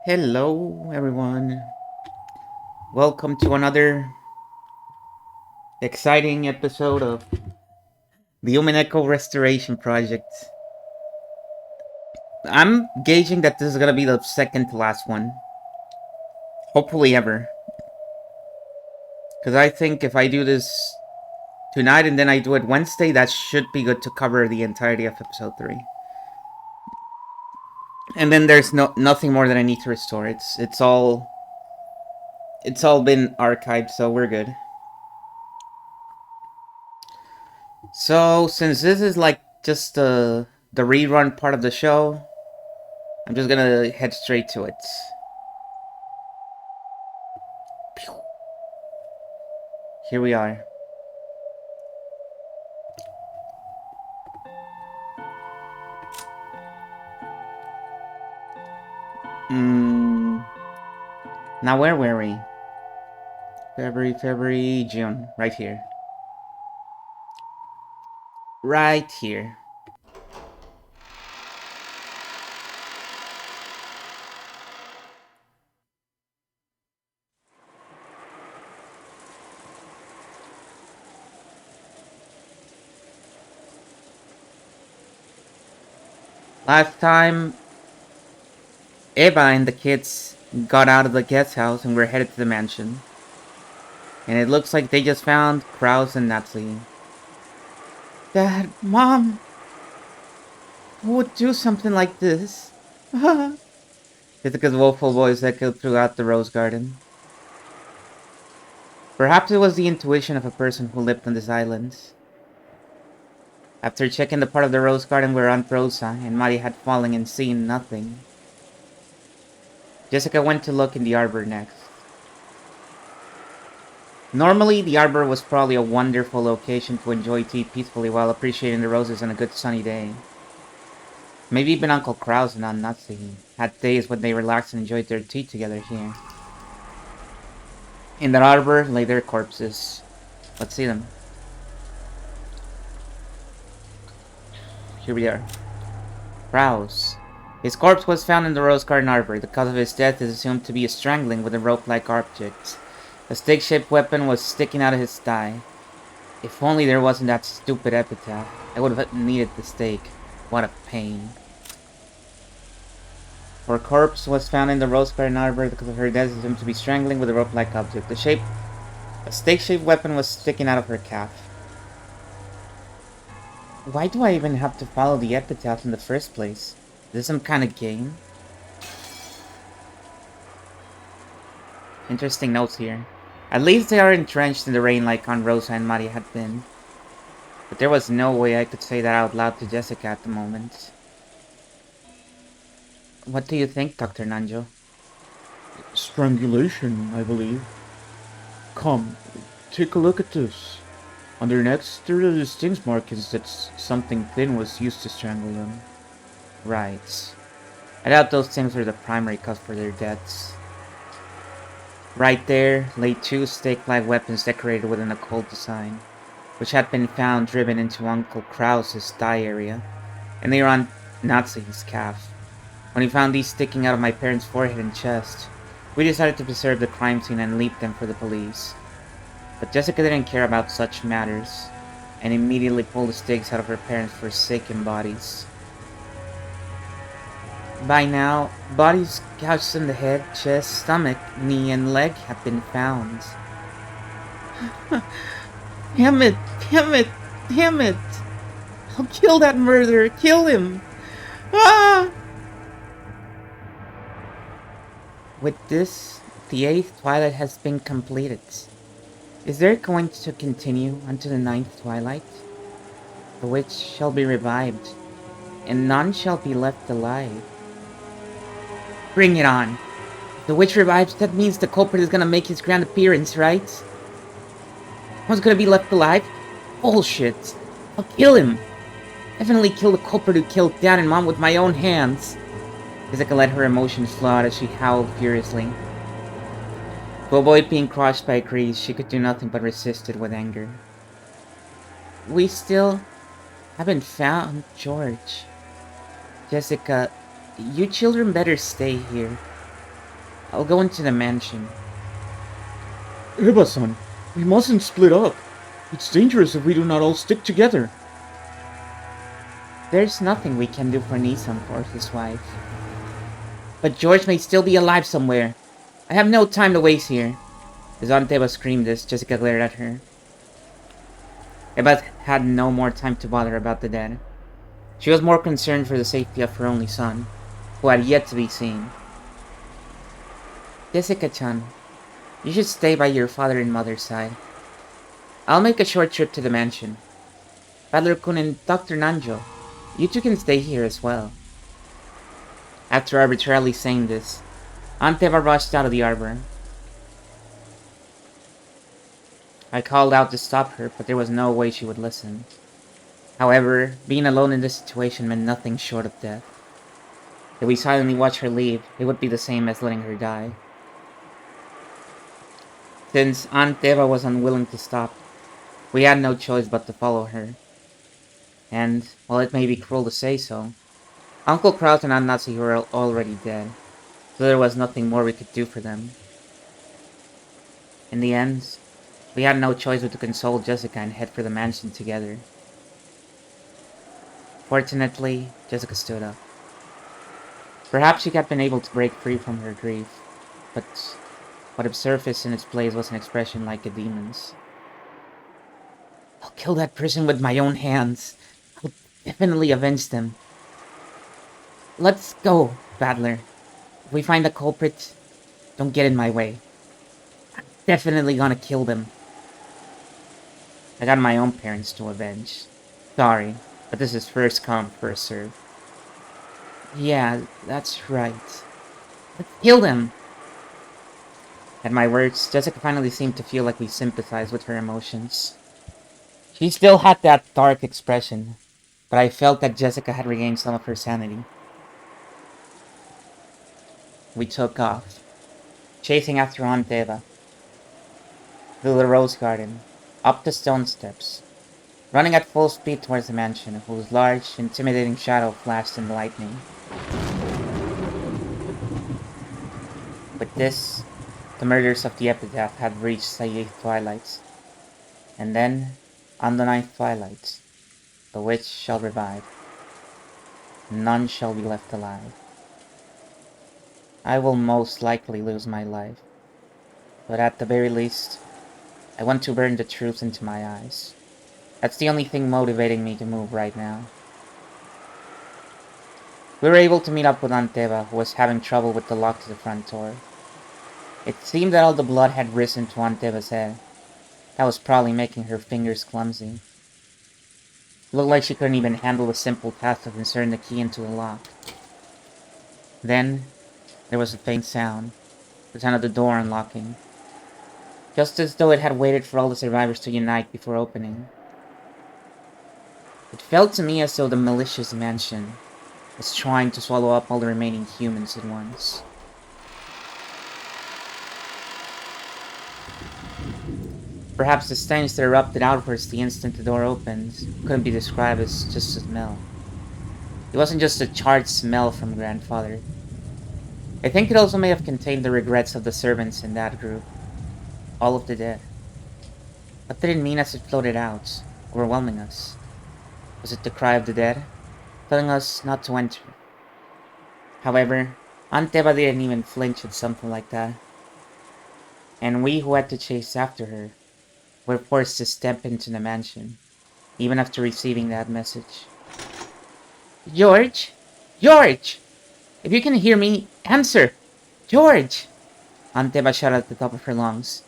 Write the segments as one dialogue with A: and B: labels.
A: Hello, everyone. Welcome to another exciting episode of the Human Echo Restoration Project. I'm gauging that this is gonna be the second to last one. Hopefully, ever. Because I think if I do this tonight and then I do it Wednesday, that should be good to cover the entirety of episode 3. And then there's nothing more that I need to restore. It's all been archived, so we're good. So since this is like just the rerun part of the show, I'm just gonna head straight to it. Here we are. Now where were we? February, June. Right here. Right here. Last time, Eva and the kids got out of the guest house and were headed to the mansion. And it looks like they just found Kraus and Nazi. Dad, Mom, who would do something like this? Jessica's woeful voice echoed throughout the rose garden. Perhaps it was the intuition of a person who lived on this island. After checking the part of the rose garden where Aunt Rosa and Mari had fallen and seen nothing, Jessica went to look in the arbor next. Normally, the arbor was probably a wonderful location to enjoy tea peacefully while appreciating the roses on a good sunny day. Maybe even Uncle Kraus and Aunt Nazi had days when they relaxed and enjoyed their tea together here. In that arbor lay their corpses. Let's see them. Here we are. Kraus. His corpse was found in the rose garden arbor. The cause of his death is assumed to be a strangling with a rope-like object. A stick-shaped weapon was sticking out of his thigh. If only there wasn't that stupid epitaph. I would have needed the stake. What a pain. Her corpse was found in the rose garden arbor because of her death is assumed to be strangling with a rope-like object. A stake-shaped weapon was sticking out of her calf. Why do I even have to follow the epitaph in the first place? Is this some kind of game? Interesting notes here. At least they are entrenched in the rain like Aunt Rosa and Mari had been. But there was no way I could say that out loud to Jessica at the moment. What do you think, Dr. Nanjo?
B: Strangulation, I believe. Come, take a look at this. On their necks, there are distinct markings that something thin was used to strangle them.
A: Right. I doubt those things were the primary cause for their deaths. Right there lay two stake-like weapons decorated with an occult design, which had been found driven into Uncle Krause's thigh area, and they were on Nazi's calf. When we found these sticking out of my parents' forehead and chest, we decided to preserve the crime scene and leave them for the police. But Jessica didn't care about such matters, and immediately pulled the sticks out of her parents' forsaken bodies. By now, bodies gouged in the head, chest, stomach, knee, and leg have been found. Damn it! Damn it! Damn it! I'll kill that murderer! Kill him! Ah! With this, the 8th twilight has been completed. Is there going to continue unto the 9th twilight? The witch shall be revived, and none shall be left alive. Bring it on! If the witch revives, that means the culprit is gonna make his grand appearance, right? One's gonna be left alive? Bullshit! I'll kill him! Definitely kill the culprit who killed Dad and Mom with my own hands! Jessica let her emotions flow out as she howled furiously. To avoid being crushed by a crease, she could do nothing but resist it with anger. We still haven't found George. Jessica, you children better stay here. I'll go into the mansion.
B: Eba-san, we mustn't split up. It's dangerous if we do not all stick together.
A: There's nothing we can do for Nissan or his wife. But George may still be alive somewhere. I have no time to waste here. As Anteba screamed this, Jessica glared at her. Eba had no more time to bother about the dead. She was more concerned for the safety of her only son, who had yet to be seen. Jessica-chan, you should stay by your father and mother's side. I'll make a short trip to the mansion. Badler-kun and Dr. Nanjo, you two can stay here as well. After arbitrarily saying this, Anteba rushed out of the arbor. I called out to stop her, but there was no way she would listen. However, being alone in this situation meant nothing short of death. If we silently watched her leave, it would be the same as letting her die. Since Aunt Eva was unwilling to stop, we had no choice but to follow her. And, while it may be cruel to say so, Uncle Kraut and Aunt Nazi were already dead, so there was nothing more we could do for them. In the end, we had no choice but to console Jessica and head for the mansion together. Fortunately, Jessica stood up. Perhaps she had been able to break free from her grief, but what had surfaced in its place was an expression like a demon's. I'll kill that person with my own hands. I'll definitely avenge them. Let's go, Badler. If we find the culprit, don't get in my way. I'm definitely gonna kill them. I got my own parents to avenge. Sorry, but this is first come, first serve. Yeah, that's right. Let's kill them! At my words, Jessica finally seemed to feel like we sympathized with her emotions. She still had that dark expression, but I felt that Jessica had regained some of her sanity. We took off, chasing after Aunt Eva, through the rose garden, up the stone steps, running at full speed towards the mansion, whose large, intimidating shadow flashed in the lightning. With this, the murders of the epitaph had reached the 8th twilight, and then, on the 9th twilight, the witch shall revive. None shall be left alive. I will most likely lose my life, but at the very least, I want to burn the truth into my eyes. That's the only thing motivating me to move right now. We were able to meet up with Aunt Eva, who was having trouble with the lock to the front door. It seemed that all the blood had risen to Aunt Eva's head. That was probably making her fingers clumsy. It looked like she couldn't even handle the simple task of inserting the key into the lock. Then, there was a faint sound, the sound of the door unlocking, just as though it had waited for all the survivors to unite before opening. It felt to me as though the malicious mansion was trying to swallow up all the remaining humans at once. Perhaps the stench that erupted outwards the instant the door opened couldn't be described as just a smell. It wasn't just a charred smell from grandfather. I think it also may have contained the regrets of the servants in that group. All of the dead. What did it mean as it floated out, overwhelming us? Was it the cry of the dead, telling us not to enter? However, Aunt Eva didn't even flinch at something like that. And we who had to chase after her were forced to step into the mansion, even after receiving that message. George? George! If you can hear me, answer! George! Aunt Eva shouted at the top of her lungs.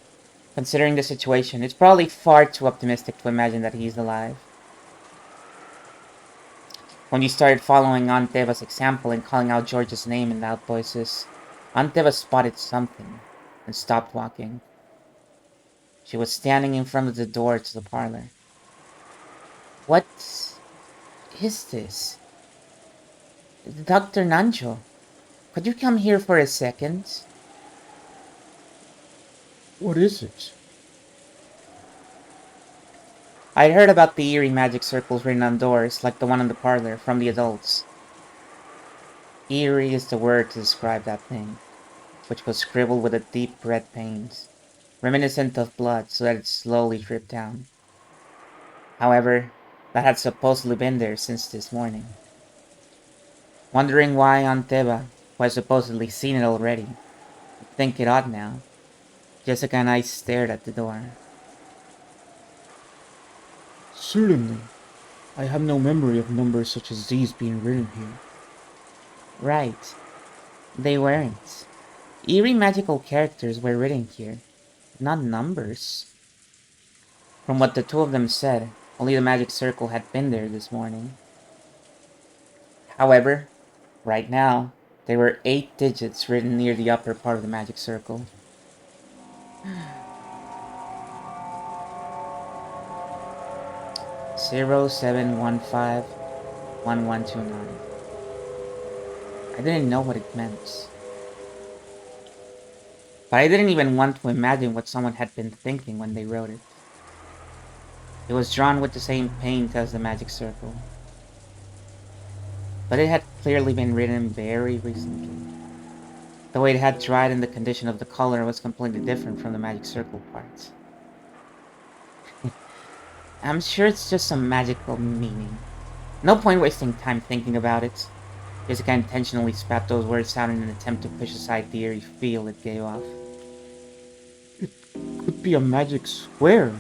A: Considering the situation, it's probably far too optimistic to imagine that he's alive. When we started following Aunt Eva's example and calling out George's name in loud voices, Aunt Eva spotted something and stopped walking. She was standing in front of the door to the parlor. What is this? Dr. Nanjo, could you come here for a second?
B: What is it?
A: I'd heard about the eerie magic circles written on doors, like the one in the parlor, from the adults. Eerie is the word to describe that thing. which was scribbled with a deep red paint, reminiscent of blood, so that it slowly dripped down. However, that had supposedly been there since this morning. Wondering why Aunt Eva, who had supposedly seen it already, would think it odd now, Jessica and I stared at the door.
B: Certainly. I have no memory of numbers such as these being written here.
A: Right, they weren't. Eerie magical characters were written here, not numbers. From what the two of them said, only the magic circle had been there this morning. However, right now, there were 8 digits written near the upper part of the magic circle. 07151129. I didn't know what it meant. But I didn't even want to imagine what someone had been thinking when they wrote it. It was drawn with the same paint as the magic circle. But it had clearly been written very recently. The way it had dried and the condition of the color was completely different from the magic circle parts. I'm sure it's just some magical meaning. No point wasting time thinking about it. Jessica intentionally spat those words out in an attempt to push aside the eerie feel it gave off.
B: It could be a magic square.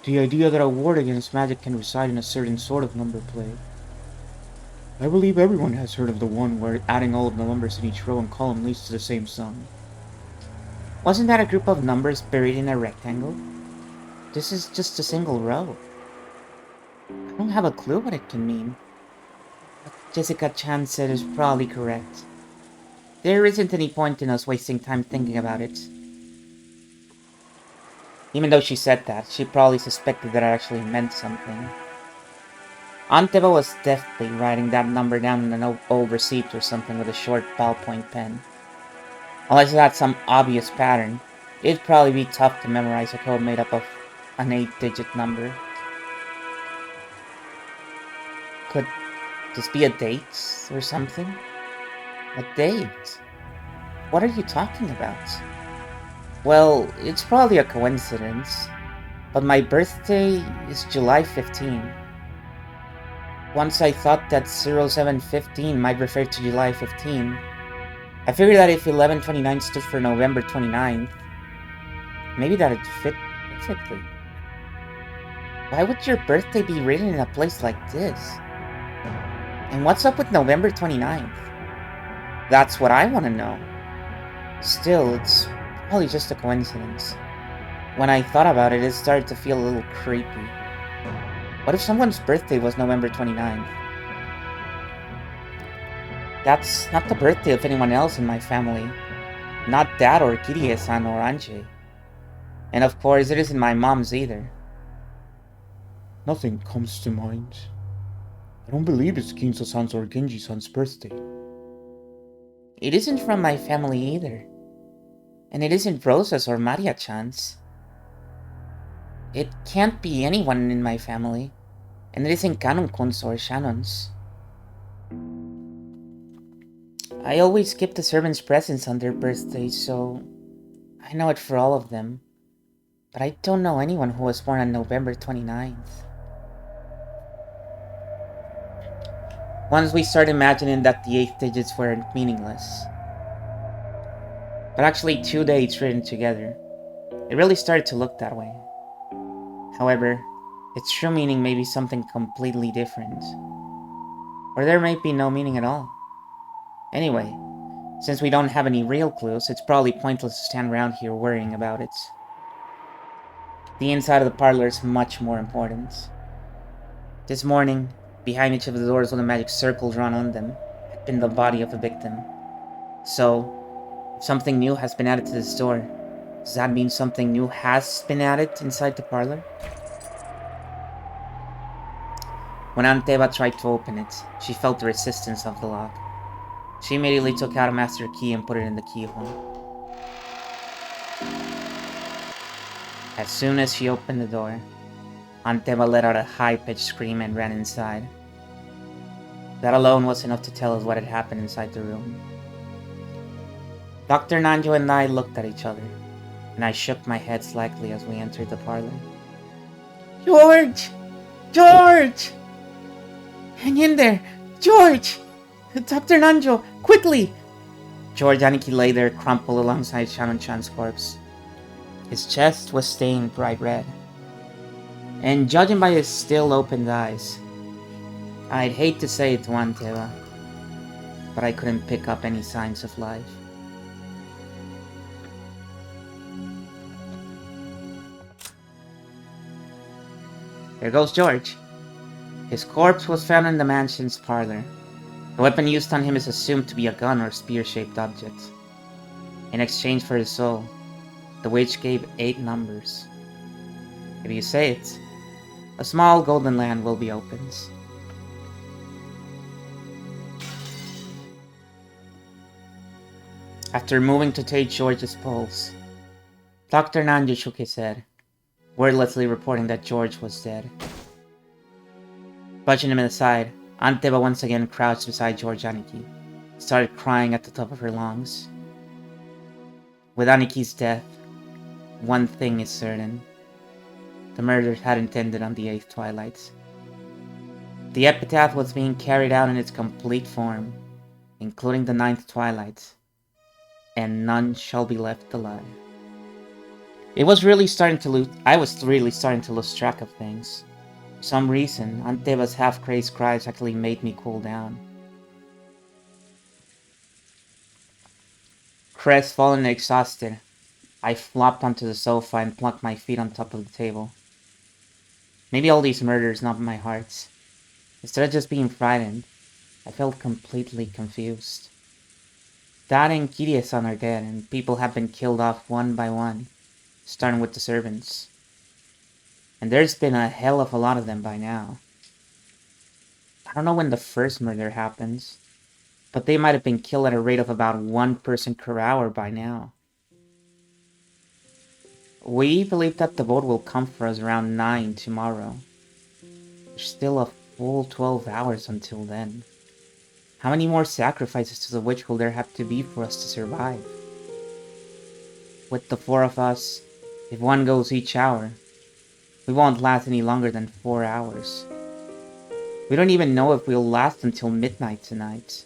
B: The idea that a ward against magic can reside in a certain sort of number play. I believe everyone has heard of the one where adding all of the numbers in each row and column leads to the same sum.
A: Wasn't that a group of numbers buried in a rectangle? This is just a single row. I don't have a clue what it can mean. What Jessica Chan said is probably correct. There isn't any point in us wasting time thinking about it. Even though she said that, she probably suspected that it actually meant something. Aunt Eva was deftly writing that number down in an old receipt or something with a short ballpoint pen. Unless it had some obvious pattern, it'd probably be tough to memorize a code made up of an 8-digit number. Could this be a date or something? A date? What are you talking about? Well, it's probably a coincidence, but my birthday is July 15. Once I thought that 0715 might refer to July 15, I figured that if 1129 stood for November 29th, maybe that'd fit perfectly. Why would your birthday be written in a place like this? And what's up with November 29th? That's what I want to know. Still, it's probably just a coincidence. When I thought about it, it started to feel a little creepy. What if someone's birthday was November 29th? That's not the birthday of anyone else in my family. Not Dad or Kirie-san or Anjay. And of course, it isn't my mom's either.
B: Nothing comes to mind. I don't believe it's Kinso-san's or Genji-san's birthday.
A: It isn't from my family either. And it isn't Rosa's or Maria-chan's. It can't be anyone in my family. And it isn't Kanon-kun's or Shannon's. I always skip the servants' presents on their birthdays, so I know it for all of them. But I don't know anyone who was born on November 29th. Once we start imagining that the 8 digits were meaningless. But actually 2 dates written together. It really started to look that way. However, its true meaning may be something completely different. Or there may be no meaning at all. Anyway, since we don't have any real clues, it's probably pointless to stand around here worrying about it. The inside of the parlor is much more important. This morning, behind each of the doors with a magic circle drawn on them, had been the body of the victim. So, if something new has been added to this door, does that mean something new has been added inside the parlor? When Aunt Eva tried to open it, she felt the resistance of the lock. She immediately took out a master key and put it in the keyhole. As soon as she opened the door, Aunt Eva let out a high-pitched scream and ran inside. That alone was enough to tell us what had happened inside the room. Dr. Nanjo and I looked at each other, and I shook my head slightly as we entered the parlor. George! George! Hang in there! George! Dr. Nanjo, quickly! George Aniki lay there crumpled alongside Shannon-chan's corpse. His chest was stained bright red, and judging by his still opened eyes, I'd hate to say it to Anteva, but I couldn't pick up any signs of life. There goes George. His corpse was found in the mansion's parlor. The weapon used on him is assumed to be a gun or spear-shaped object. In exchange for his soul, the witch gave 8 numbers. If you say it, a small golden land will be opened. After moving to take George's pulse, Dr. Nanjo shook his head, wordlessly reporting that George was dead. Pushing him aside, Anteva once again crouched beside George Aniki, started crying at the top of her lungs. With Aniki's death, one thing is certain. The murder had intended on the 8th twilight. The epitaph was being carried out in its complete form, including the 9th twilight, and none shall be left alive. I was really starting to lose track of things. For some reason, Anteva's half-crazed cries actually made me cool down. Crestfallen and exhausted, I flopped onto the sofa and plunked my feet on top of the table. Maybe all these murders numbed my heart. Instead of just being frightened, I felt completely confused. Dad and Kirie-san are dead, and people have been killed off one by one, starting with the servants. And there's been a hell of a lot of them by now. I don't know when the first murder happens, but they might have been killed at a rate of about 1 person per hour by now. We believe that the boat will come for us around 9 tomorrow. There's still a full 12 hours until then. How many more sacrifices to the witch will there have to be for us to survive? With the 4 of us, if one goes each hour, we won't last any longer than 4 hours. We don't even know if we'll last until midnight tonight.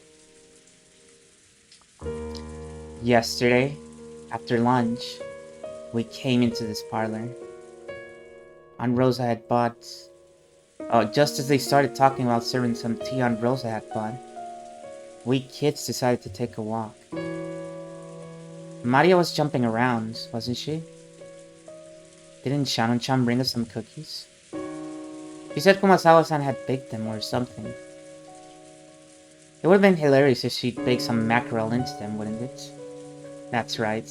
A: Yesterday, after lunch, we came into this parlor. Aunt Rosa had bought... just as they started talking about serving some tea Aunt Rosa had bought, we kids decided to take a walk. Maria was jumping around, wasn't she? Didn't Shannon-chan bring us some cookies? She said Kumasawa-san had baked them or something. It would have been hilarious if she'd baked some mackerel into them, wouldn't it? That's right.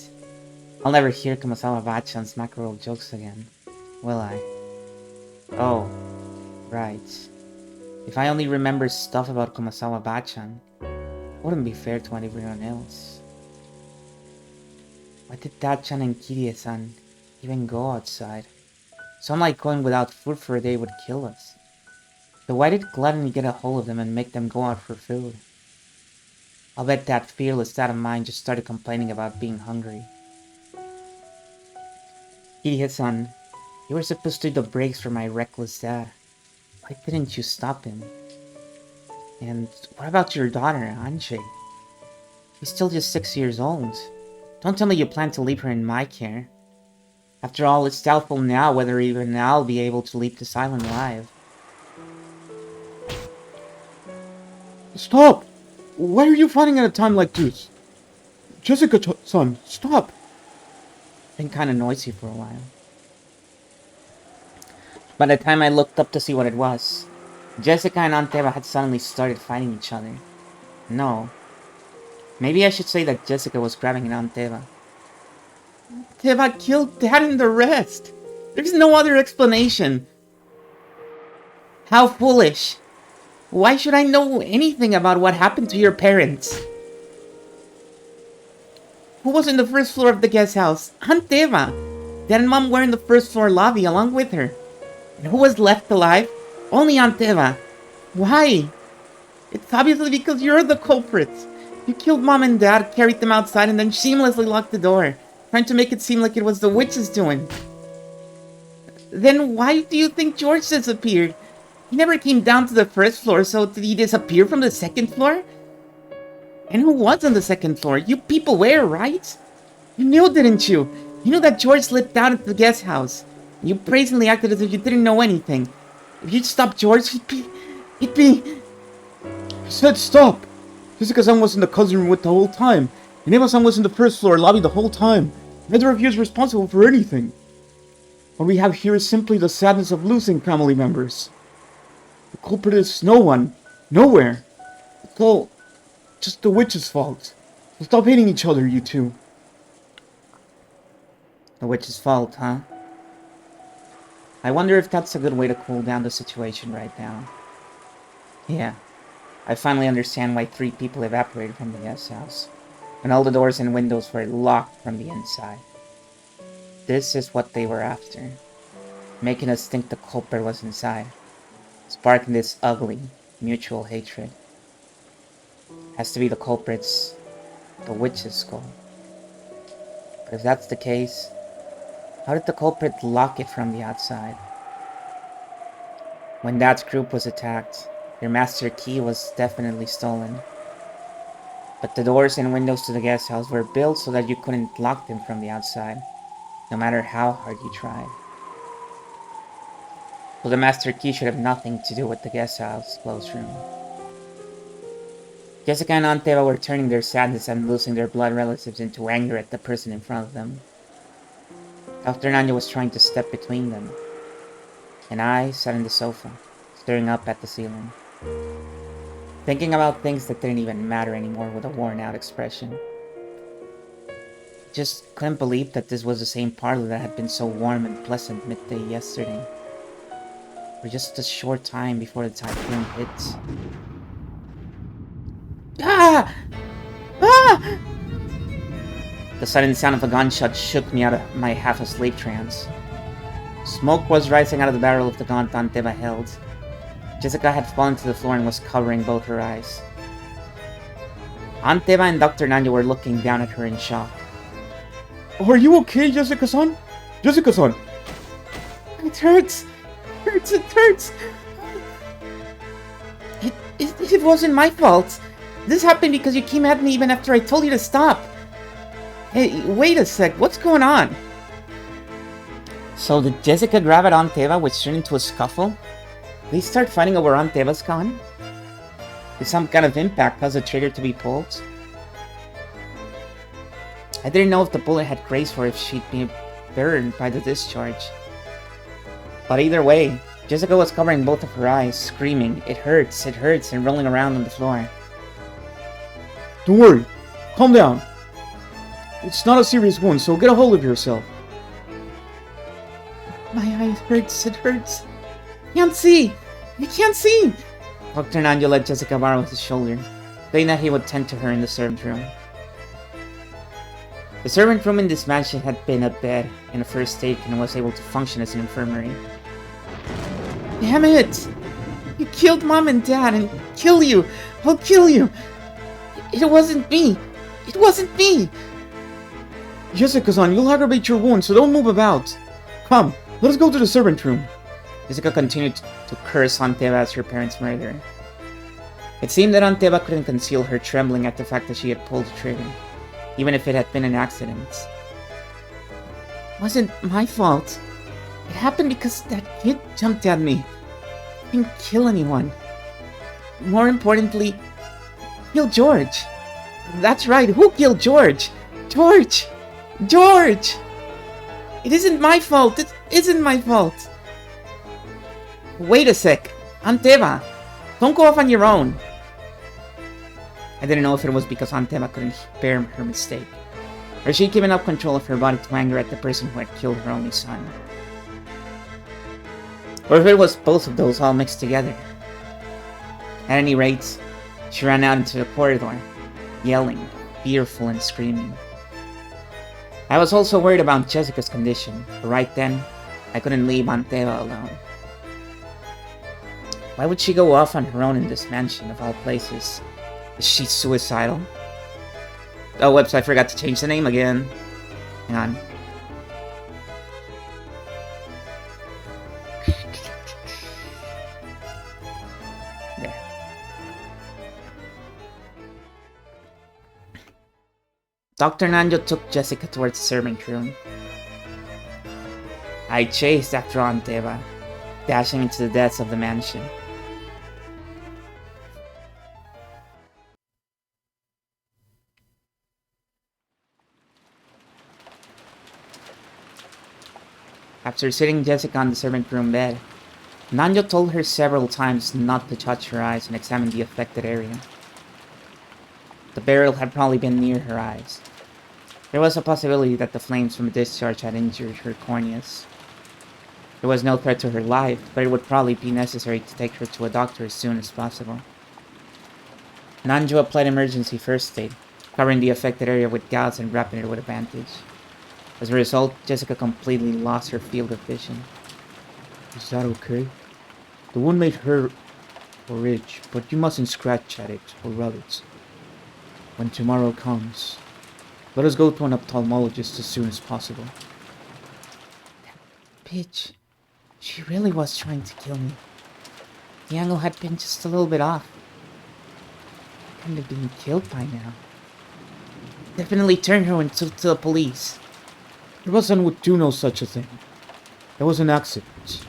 A: I'll never hear Kumasawa-bachan's mackerel jokes again, will I? Oh, right. If I only remember stuff about Kumasawa-bachan, it wouldn't be fair to everyone else. Why did Dad-chan and Kirie-san even go outside? Something like going without food for a day would kill us. So why did Gluttony get a hold of them and make them go out for food? I'll bet that fearless dad of mine just started complaining about being hungry. Kirie-san, you were supposed to do the brakes for my reckless dad. Why didn't you stop him? And what about your daughter, Anjay? She's still just 6 years old. Don't tell me you plan to leave her in my care. After all, it's doubtful now whether even I'll be able to leave this island alive.
B: Stop! Why are you fighting at a time like this? Jessica-san, stop!
A: Been kinda noisy for a while. By the time I looked up to see what it was, Jessica and Anteva had suddenly started fighting each other. No. Maybe I should say that Jessica was grabbing at Anteva. Anteva killed Dad and the rest! There's no other explanation! How foolish! Why should I know anything about what happened to your parents? Who was in the first floor of the guest house? Anteva! Dad and Mom were in the first floor lobby along with her. And who was left alive? Only Anteva. Why? It's obviously because you're the culprit. You killed Mom and Dad, carried them outside, and then shamelessly locked the door, trying to make it seem like it was the witch's doing. Then why do you think George disappeared? He never came down to the first floor, so did he disappear from the second floor? And who was on the second floor? You people were, right? You knew, didn't you? You knew that George slipped out of the guest house. You brazenly acted as if you didn't know anything. If you'd stopped George, he'd be...
B: I said stop! Jessica-san was in the cousin room with the whole time. And Eva-san was in the first floor lobby the whole time. Neither of you is responsible for anything. What we have here is simply the sadness of losing family members. The culprit is no one. Nowhere. It's all just the witch's fault. So stop hating each other, you two.
A: The witch's fault, huh? I wonder if that's a good way to cool down the situation right now. Yeah, I finally understand why 3 people evaporated from the guest house, and all the doors and windows were locked from the inside. This is what they were after, making us think the culprit was inside, sparking this ugly, mutual hatred. Has to be the culprit's, the witch's skull. But if that's the case, how did the culprit lock it from the outside? When Dad's group was attacked, their master key was definitely stolen. But the doors and windows to the guest house were built so that you couldn't lock them from the outside, no matter how hard you tried. So the master key should have nothing to do with the guest house closed room. Jessica and Aunt Eva were turning their sadness and losing their blood relatives into anger at the person in front of them. Dr. Nanya was trying to step between them, and I sat in the sofa, staring up at the ceiling, thinking about things that didn't even matter anymore with a worn-out expression. Just couldn't believe that this was the same parlor that had been so warm and pleasant midday yesterday, for just a short time before the typhoon hit. Ah! Ah! The sudden sound of a gunshot shook me out of my half-asleep trance. Smoke was rising out of the barrel of the gun Aunt Eva held. Jessica had fallen to the floor and was covering both her eyes. Aunt Eva and Dr. Nanya were looking down at her in shock.
B: Are you okay, Jessica-san? Jessica-san!
A: It hurts! It hurts! It wasn't my fault. This happened because you came at me even after I told you to stop. Hey, wait a sec, what's going on? So did Jessica grab at Aunt Eva, which turned into a scuffle? They start fighting over Aunt Eva's gun? Did some kind of impact cause the trigger to be pulled? I didn't know if the bullet had grazed or if she'd been burned by the discharge. But either way, Jessica was covering both of her eyes, screaming, it hurts, and rolling around on the floor.
B: Don't worry. Calm down. It's not a serious wound, so get a hold of yourself.
A: My eye hurts, it hurts. Can't see! I can't see! Dr. Nanya let Jessica borrow his shoulder, saying that he would tend to her in the servant room. The servant room in this mansion had been a bed and a first aid kit and was able to function as an infirmary. Damn it! You killed Mom and Dad, and kill you! I'll kill you! It wasn't me! It wasn't me!
B: Jessica-san, you'll aggravate your wound, so don't move about. Come, let us go to the servant room.
A: Jessica continued to curse Aunt Eva as her parents' murderer. It seemed that Aunt Eva couldn't conceal her trembling at the fact that she had pulled the trigger, even if it had been an accident. It wasn't my fault. It happened because that kid jumped at me. I didn't kill anyone. More importantly, kill George. That's right, who killed George? George! George! It isn't my fault, it isn't my fault. Wait a sec, Aunt Eva, don't go off on your own. I didn't know if it was because Aunt Eva couldn't bear her mistake, or she'd given up control of her body to anger at the person who had killed her only son. Or if it was both of those all mixed together. At any rate, she ran out into the corridor, yelling, fearful and screaming. I was also worried about Jessica's condition, but right then, I couldn't leave Aunt Eva alone. Why would she go off on her own in this mansion of all places? Is she suicidal? Oh, whoops, I forgot to change the name again. Hang on. There. Dr. Nanjo took Jessica towards the servant room. I chased after Aunt Eva, dashing into the depths of the mansion. After sitting Jessica on the servant room bed, Nanjo told her several times not to touch her eyes and examine the affected area. The barrel had probably been near her eyes. There was a possibility that the flames from a discharge had injured her corneas. There was no threat to her life, but it would probably be necessary to take her to a doctor as soon as possible. Nanjo applied emergency first aid, covering the affected area with gauze and wrapping it with a bandage. As a result, Jessica completely lost her field of vision.
B: Is that okay? The wound may hurt or itch, but you mustn't scratch at it or rub it. When tomorrow comes, let us go to an ophthalmologist as soon as possible.
A: Bitch, she really was trying to kill me. The angle had been just a little bit off. Couldn't have been killed by now. Definitely turned her into to the police.
B: Your husband would do no such a thing. It was an accident.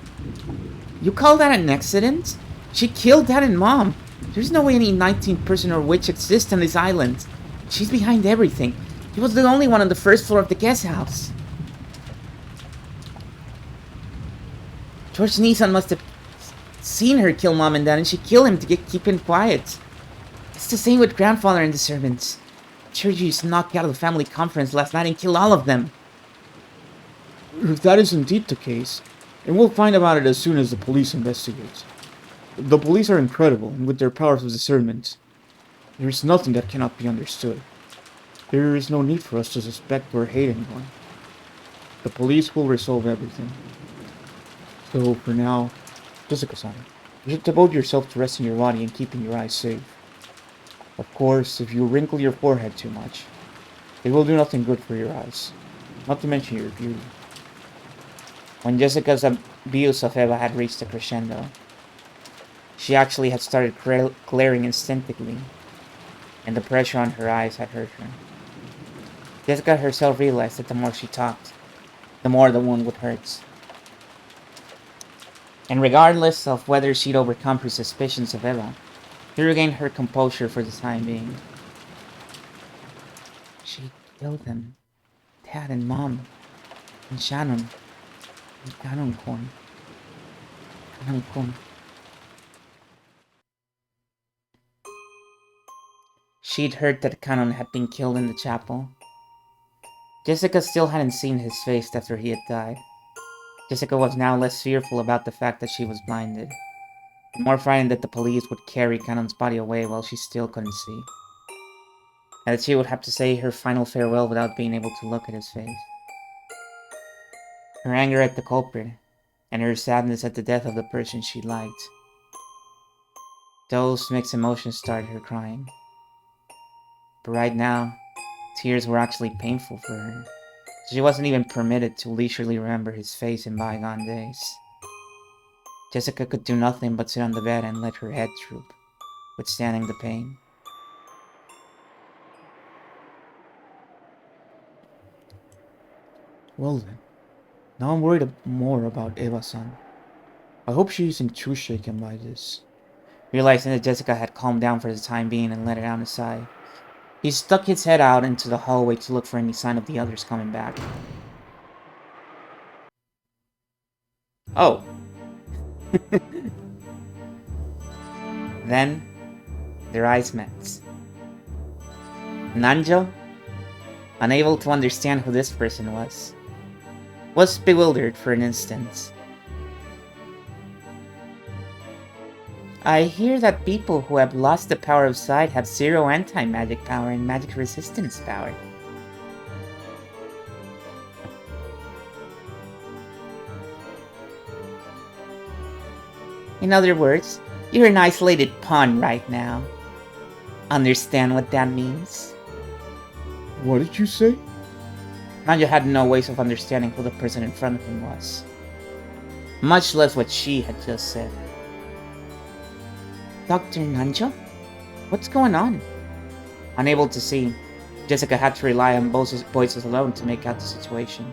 A: You call that an accident? She killed Dad and Mom. There's no way any 19th person or witch exists on this island. She's behind everything. She was the only one on the first floor of the guest house. George Neeson must have seen her kill Mom and Dad, and she killed him to keep him quiet. It's the same with Grandfather and the servants. Churchy just knocked out of the family conference last night and killed all of them.
B: If that is indeed the case, and we'll find about it as soon as the police investigate. The police are incredible, and with their powers of discernment, there is nothing that cannot be understood. There is no need for us to suspect or hate anyone. The police will resolve everything. So, for now, Jessica-san, you should devote yourself to resting your body and keeping your eyes safe. Of course, if you wrinkle your forehead too much, it will do nothing good for your eyes, not to mention your beauty.
A: When Jessica's abuse of Eva had reached a crescendo, she actually had started glaring instinctively, and the pressure on her eyes had hurt her. Jessica herself realized that the more she talked, the more the wound would hurt. And regardless of whether she'd overcome her suspicions of Eva, she regained her composure for the time being. She killed them. Dad and Mom. And Shannon. And Ganon-kun. Ganon-kun. She'd heard that Canon had been killed in the chapel. Jessica still hadn't seen his face after he had died. Jessica was now less fearful about the fact that she was blinded, and more frightened that the police would carry Canon's body away while she still couldn't see, and that she would have to say her final farewell without being able to look at his face. Her anger at the culprit, and her sadness at the death of the person she liked. Those mixed emotions started her crying. But right now, tears were actually painful for her. She wasn't even permitted to leisurely remember his face in bygone days. Jessica could do nothing but sit on the bed and let her head droop, withstanding the pain.
B: Well then, now I'm worried more about Eva-san. I hope she isn't too shaken by this.
A: Realizing that Jessica had calmed down for the time being and let it out a sigh, he stuck his head out into the hallway to look for any sign of the others coming back. Oh. Then, their eyes met. Nanjo, unable to understand who this person was bewildered for an instant. I hear that people who have lost the power of sight have zero anti-magic power and magic resistance power. In other words, you're an isolated pawn right now. Understand what that means?
B: What did you say?
A: Nanjo had no ways of understanding who the person in front of him was, much less what she had just said. Dr. Nanjo? What's going on? Unable to see, Jessica had to rely on voices alone to make out the situation.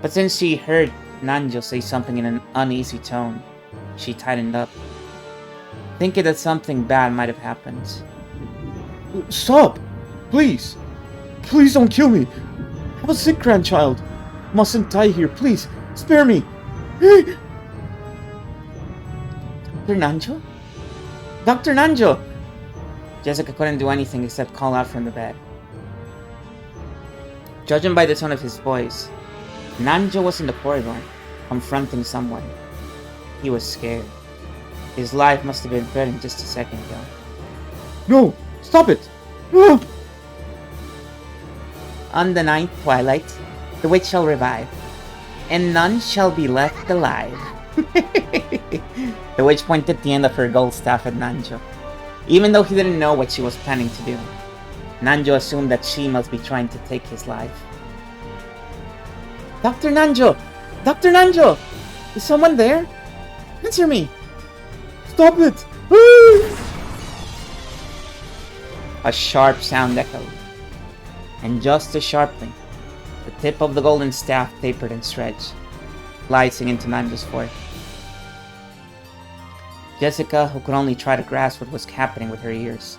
A: But since she heard Nanjo say something in an uneasy tone, she tightened up, thinking that something bad might have happened.
B: Stop! Please! Please don't kill me! I have a sick grandchild! Mustn't die here, please! Spare me!
A: Dr. Nanjo? Dr. Nanjo! Jessica couldn't do anything except call out from the bed. Judging by the tone of his voice, Nanjo was in the corridor, confronting someone. He was scared. His life must have been threatened just a second ago.
B: No! Stop it! No!
A: On the ninth twilight, the witch shall revive, and none shall be left alive. The witch pointed the end of her gold staff at Nanjo, even though he didn't know what she was planning to do. Nanjo assumed that she must be trying to take his life. Dr. Nanjo! Dr. Nanjo! Is someone there? Answer me!
B: Stop it!
A: A sharp sound echoed, and just as sharply, the tip of the golden staff tapered and stretched, slicing into Nanjo's forehead. Jessica, who could only try to grasp what was happening with her ears,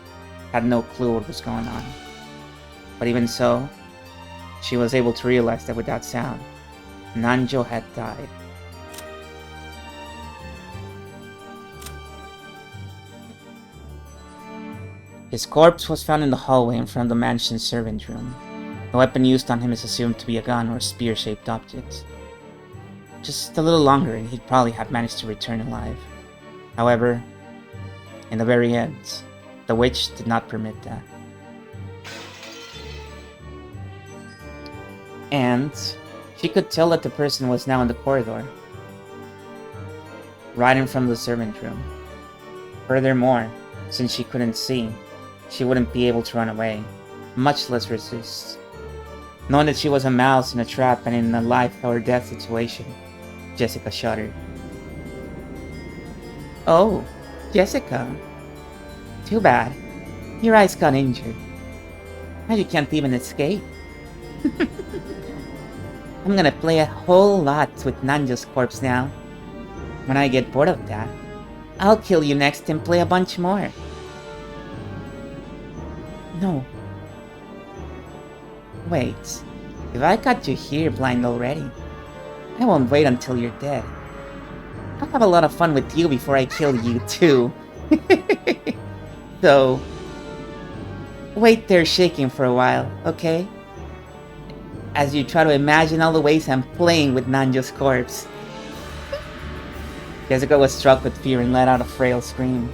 A: had no clue what was going on. But even so, she was able to realize that without sound, Nanjo had died. His corpse was found in the hallway in front of the mansion's servant room. The weapon used on him is assumed to be a gun or a spear-shaped object. Just a little longer and he'd probably have managed to return alive. However, in the very end, the witch did not permit that. And she could tell that the person was now in the corridor, right in front of the servant room. Furthermore, since she couldn't see, she wouldn't be able to run away, much less resist. Knowing that she was a mouse in a trap and in a life or death situation, Jessica shuddered. Oh, Jessica. Too bad. Your eyes got injured. Now you can't even escape. I'm gonna play a whole lot with Nanjo's corpse now. When I get bored of that, I'll kill you next and play a bunch more. No. Wait. If I got you here blind already, I won't wait until you're dead. I'll have a lot of fun with you before I kill you too. So, wait there shaking for a while, okay? As you try to imagine all the ways I'm playing with Nanjo's corpse. Jessica was struck with fear and let out a frail scream.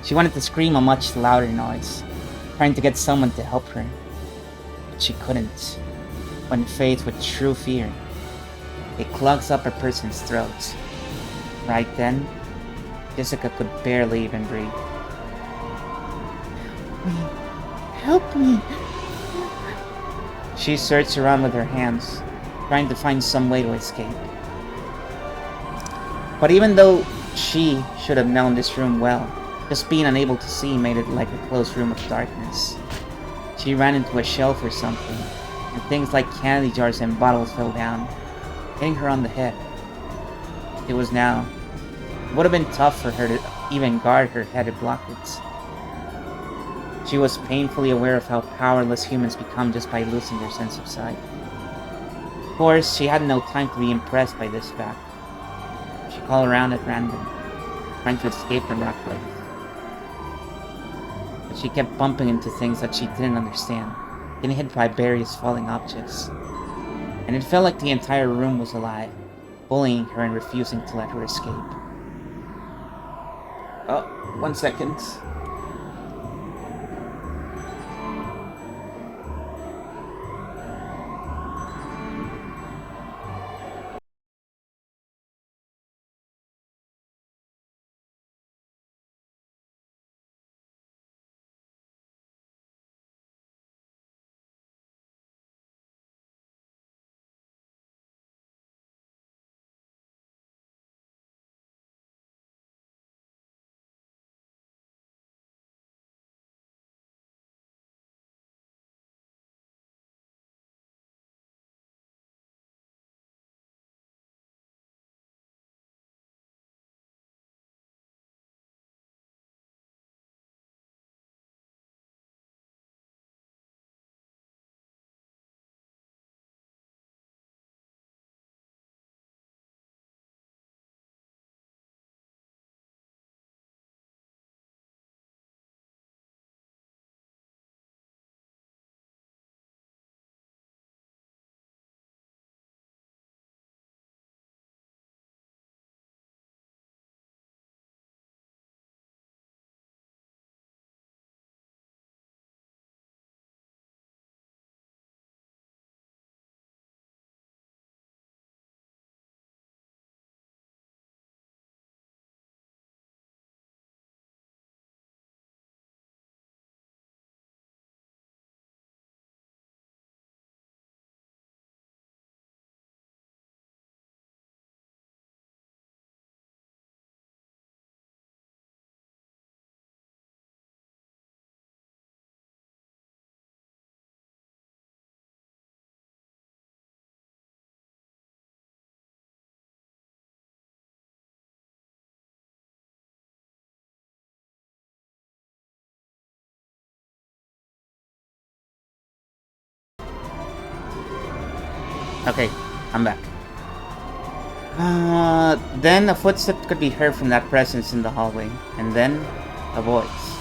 A: She wanted to scream a much louder noise, trying to get someone to help her. But she couldn't. When faced with true fear, it clogs up a person's throat. Right then, Jessica could barely even breathe. Help me! She searched around with her hands, trying to find some way to escape. But even though she should have known this room well, just being unable to see made it like a closed room of darkness. She ran into a shelf or something, and things like candy jars and bottles fell down, hitting her on the head. It was now. It would have been tough for her to even guard her head and block it. She was painfully aware of how powerless humans become just by losing their sense of sight. Of course, she had no time to be impressed by this fact. She called around at random, trying to escape the rock place. But she kept bumping into things that she didn't understand, getting hit by various falling objects. And it felt like the entire room was alive, bullying her and refusing to let her escape. Oh, 1 second. Okay, I'm back. Then a footstep could be heard from that presence in the hallway, and then a voice.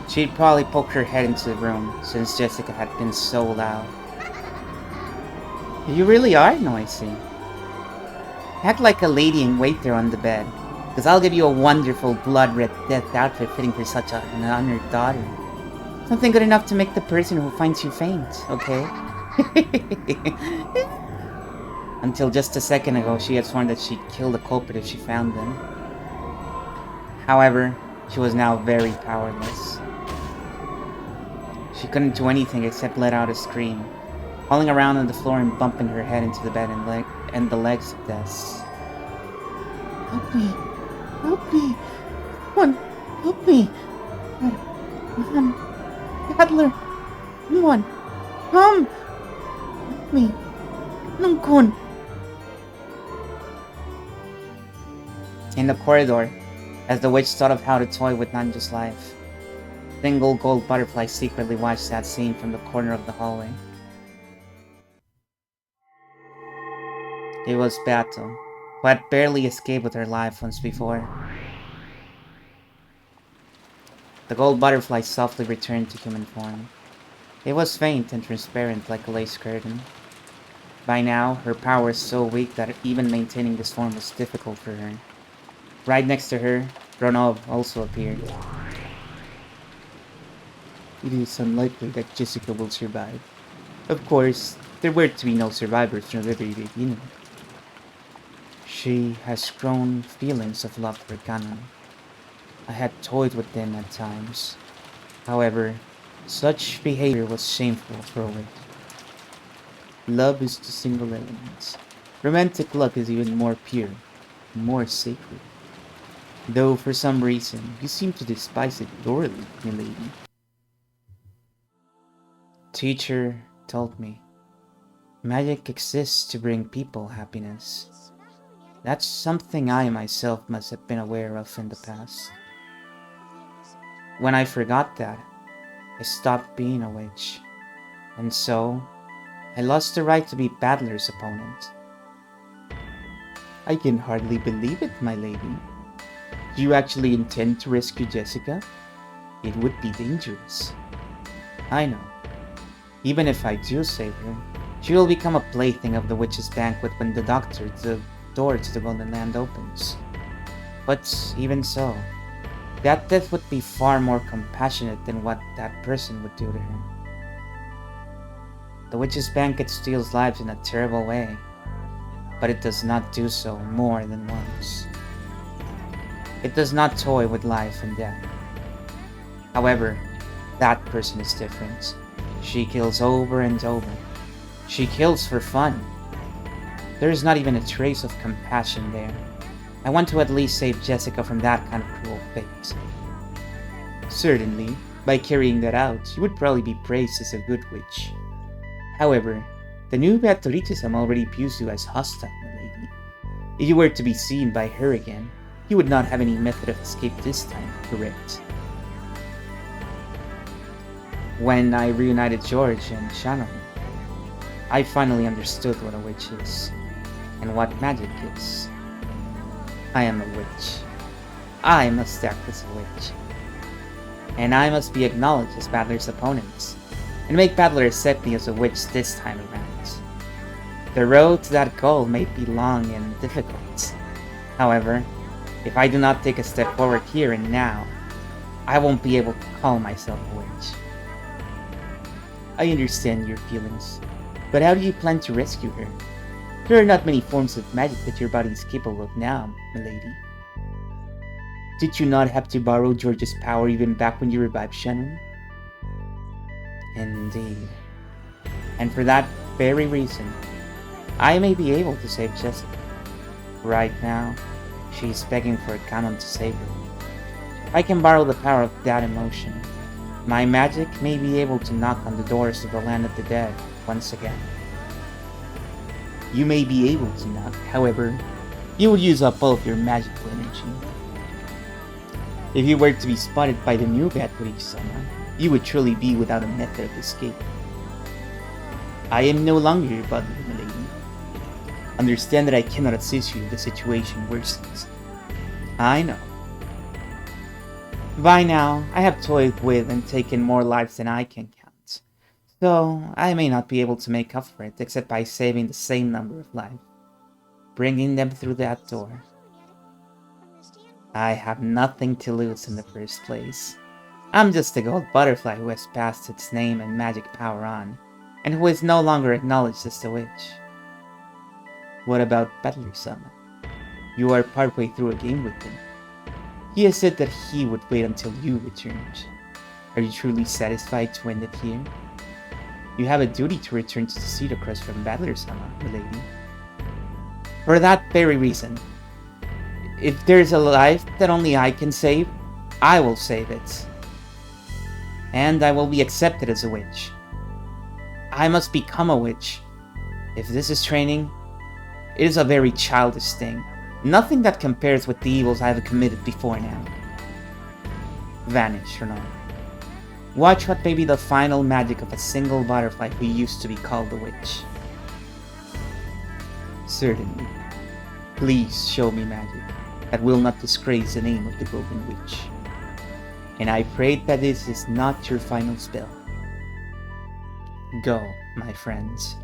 A: She'd probably poked her head into the room, since Jessica had been so loud. You really are noisy. Act like a lady and wait there on the bed, because I'll give you a wonderful blood-red death outfit fitting for such an honored daughter. Something good enough to make the person who finds you faint, okay? Until just a second ago, she had sworn that she'd kill the culprit if she found them. However, she was now very powerless. She couldn't do anything except let out a scream, falling around on the floor and bumping her head into the bed and the legs of desks. Help me! Help me! Someone, help me! Mom! Adler! Someone! Come! Help me! Nungkun! In the corridor, as the witch thought of how to toy with Nanju's life, single gold butterfly secretly watched that scene from the corner of the hallway. It was Battle, who had barely escaped with her life once before. The gold butterfly softly returned to human form. It was faint and transparent like a lace curtain. By now, her power was so weak that even maintaining this form was difficult for her. Right next to her, Ronov also appeared. It is unlikely that Jessica will survive. Of course, there were to be no survivors from the very beginning. She has grown feelings of love for Ganon. I had toyed with them at times. However, such behavior was shameful for a witch. Love is the single element. Romantic love is even more pure, more sacred. Though for some reason, you seem to despise it thoroughly, milady. Teacher told me, magic exists to bring people happiness. That's something I myself must have been aware of in the past. When I forgot that, I stopped being a witch, and so I lost the right to be Battler's opponent. I can hardly believe it, my lady. Do you actually intend to rescue Jessica? It would be dangerous. I know. Even if I do save her, she will become a plaything of the witch's banquet when the door to the Golden Land opens. But even so, that death would be far more compassionate than what that person would do to her. The witch's banquet steals lives in a terrible way, but it does not do so more than once. It does not toy with life and death. However, that person is different. She kills over and over. She kills for fun. There is not even a trace of compassion there. I want to at least save Jessica from that kind of cruel fate. Certainly, by carrying that out, you would probably be praised as a good witch. However, the new Beatricism already views you as hostile, my lady. If you were to be seen by her again, you would not have any method of escape this time, correct? When I reunited George and Shannon, I finally understood what a witch is, and what magic is. I am a witch. I must act as a witch. And I must be acknowledged as Battler's opponent, and make Battler accept me as a witch this time around. The road to that goal may be long and difficult. However, if I do not take a step forward here and now, I won't be able to call myself a witch. I understand your feelings, but how do you plan to rescue her? There are not many forms of magic that your body is capable of now, milady. Did you not have to borrow George's power even back when you revived Shannon? Indeed. And for that very reason, I may be able to save Jessica. Right now, she is begging for a Ganon to save her. If I can borrow the power of that emotion, my magic may be able to knock on the doors of the land of the dead once again. You may be able to knock, however, you would use up all of your magical energy. If you were to be spotted by the new Beatrice-sama, you would truly be without a method of escape. I am no longer your butler, milady.
B: Understand that I cannot assist you if the situation worsens. I know. By now, I have toyed with and taken more lives than I can count. So, I may not be able to make up for it except by saving the same number of lives, bringing them through that door. I have nothing to lose in the first place. I'm just a gold butterfly who has passed its name and magic power on, and who is no longer acknowledged as the witch. What about Battler-sama? You are partway through a game with him. He has said that he would wait until you returned. Are you truly satisfied to end it here? You have a duty to return to the seat across from Battler-sama, milady. For that very reason, if there's a life that only I can save, I will save it. And I will be accepted as a witch. I must become a witch. If this is training, it is a very childish thing. Nothing that compares with the evils I have committed before now. Vanish, Renan. Watch what may be the final magic of a single butterfly who used to be called a witch. Certainly. Please show me magic that will not disgrace the name of the Golden Witch. And I pray that this is not your final spell. Go, my friends.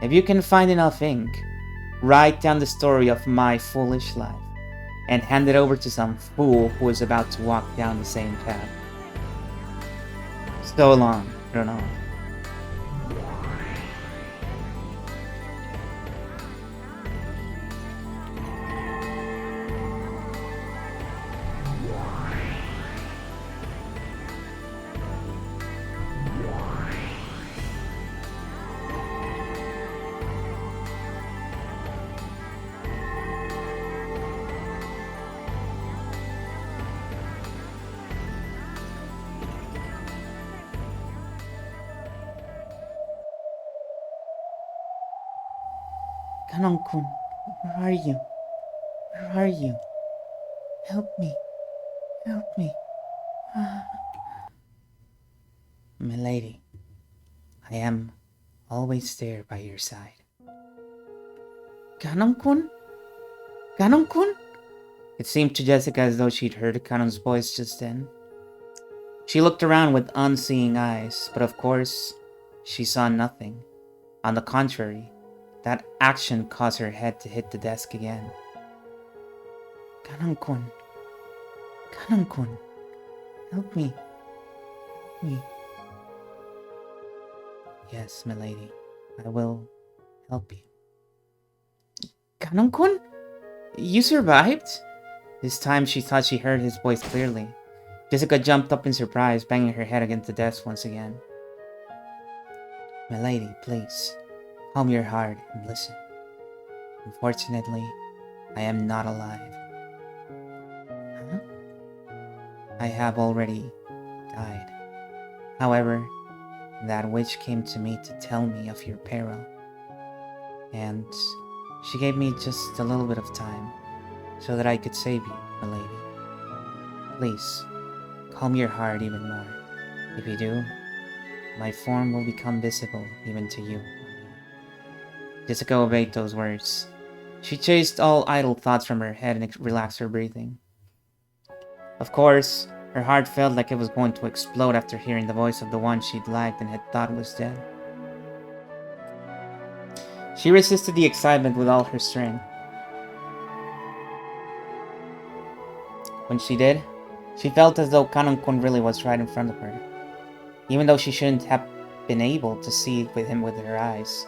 B: If you can find enough ink, write down the story of my foolish life, and hand it over to some fool who is about to walk down the same path. So long, Renan. Ganon-kun, where are you? Where are you? Help me. Help me. Milady, I am always there by your side. Ganon-kun? Ganon-kun? It seemed to Jessica as though she'd heard Kanon's voice just then. She looked around with unseeing eyes, but of course, she saw nothing. On the contrary, that action caused her head to hit the desk again. Ganon-kun. Ganon-kun. Help me. Help me. Yes, milady. I will help you. Ganon-kun? You survived? This time she thought she heard his voice clearly. Jessica jumped up in surprise, banging her head against the desk once again. Milady, please, calm your heart and listen. Unfortunately, I am not alive. Huh? I have already died. However, that witch came to me to tell me of your peril. And she gave me just a little bit of time so that I could save you, milady. Please, calm your heart even more. If you do, my form will become visible even to you. Jessica obeyed those words. She chased all idle thoughts from her head and relaxed her breathing. Of course, her heart felt like it was going to explode after hearing the voice of the one she'd liked and had thought was dead. She resisted the excitement with all her strength. When she did, she felt as though Ganon-kun really was right in front of her. Even though she shouldn't have been able to see with him with her eyes,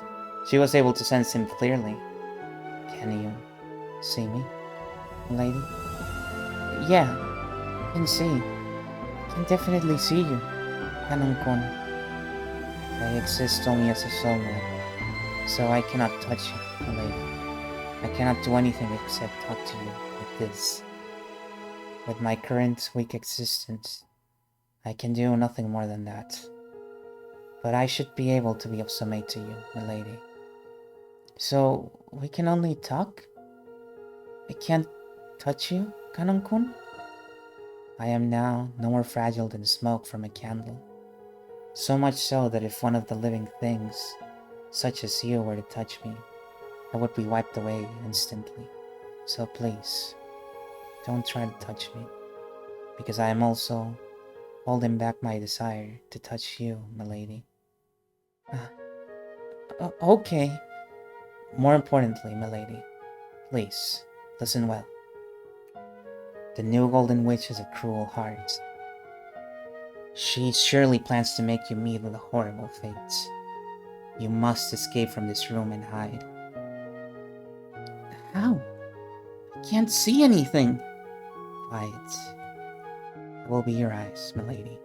B: she was able to sense him clearly. Can you see me, lady? Yeah, I can see. I can definitely see you, Ganon-kun. I exist only as a soul now, so I cannot touch you, lady. I cannot do anything except talk to you like this. With my current weak existence, I can do nothing more than that. But I should be able to be of some aid to you, milady. So, we can only talk? I can't touch you, Ganon-kun? I am now no more fragile than smoke from a candle. So much so that if one of the living things, such as you, were to touch me,
A: I would be wiped away instantly. So please, don't try to touch me, because I am also holding back my desire to touch you, milady. Okay. More importantly, milady, please, listen well. The new Golden Witch has a cruel heart. She surely plans to make you meet with a horrible fate. You must escape from this room and hide. How? I can't see anything. Quiet. It will be your eyes, milady.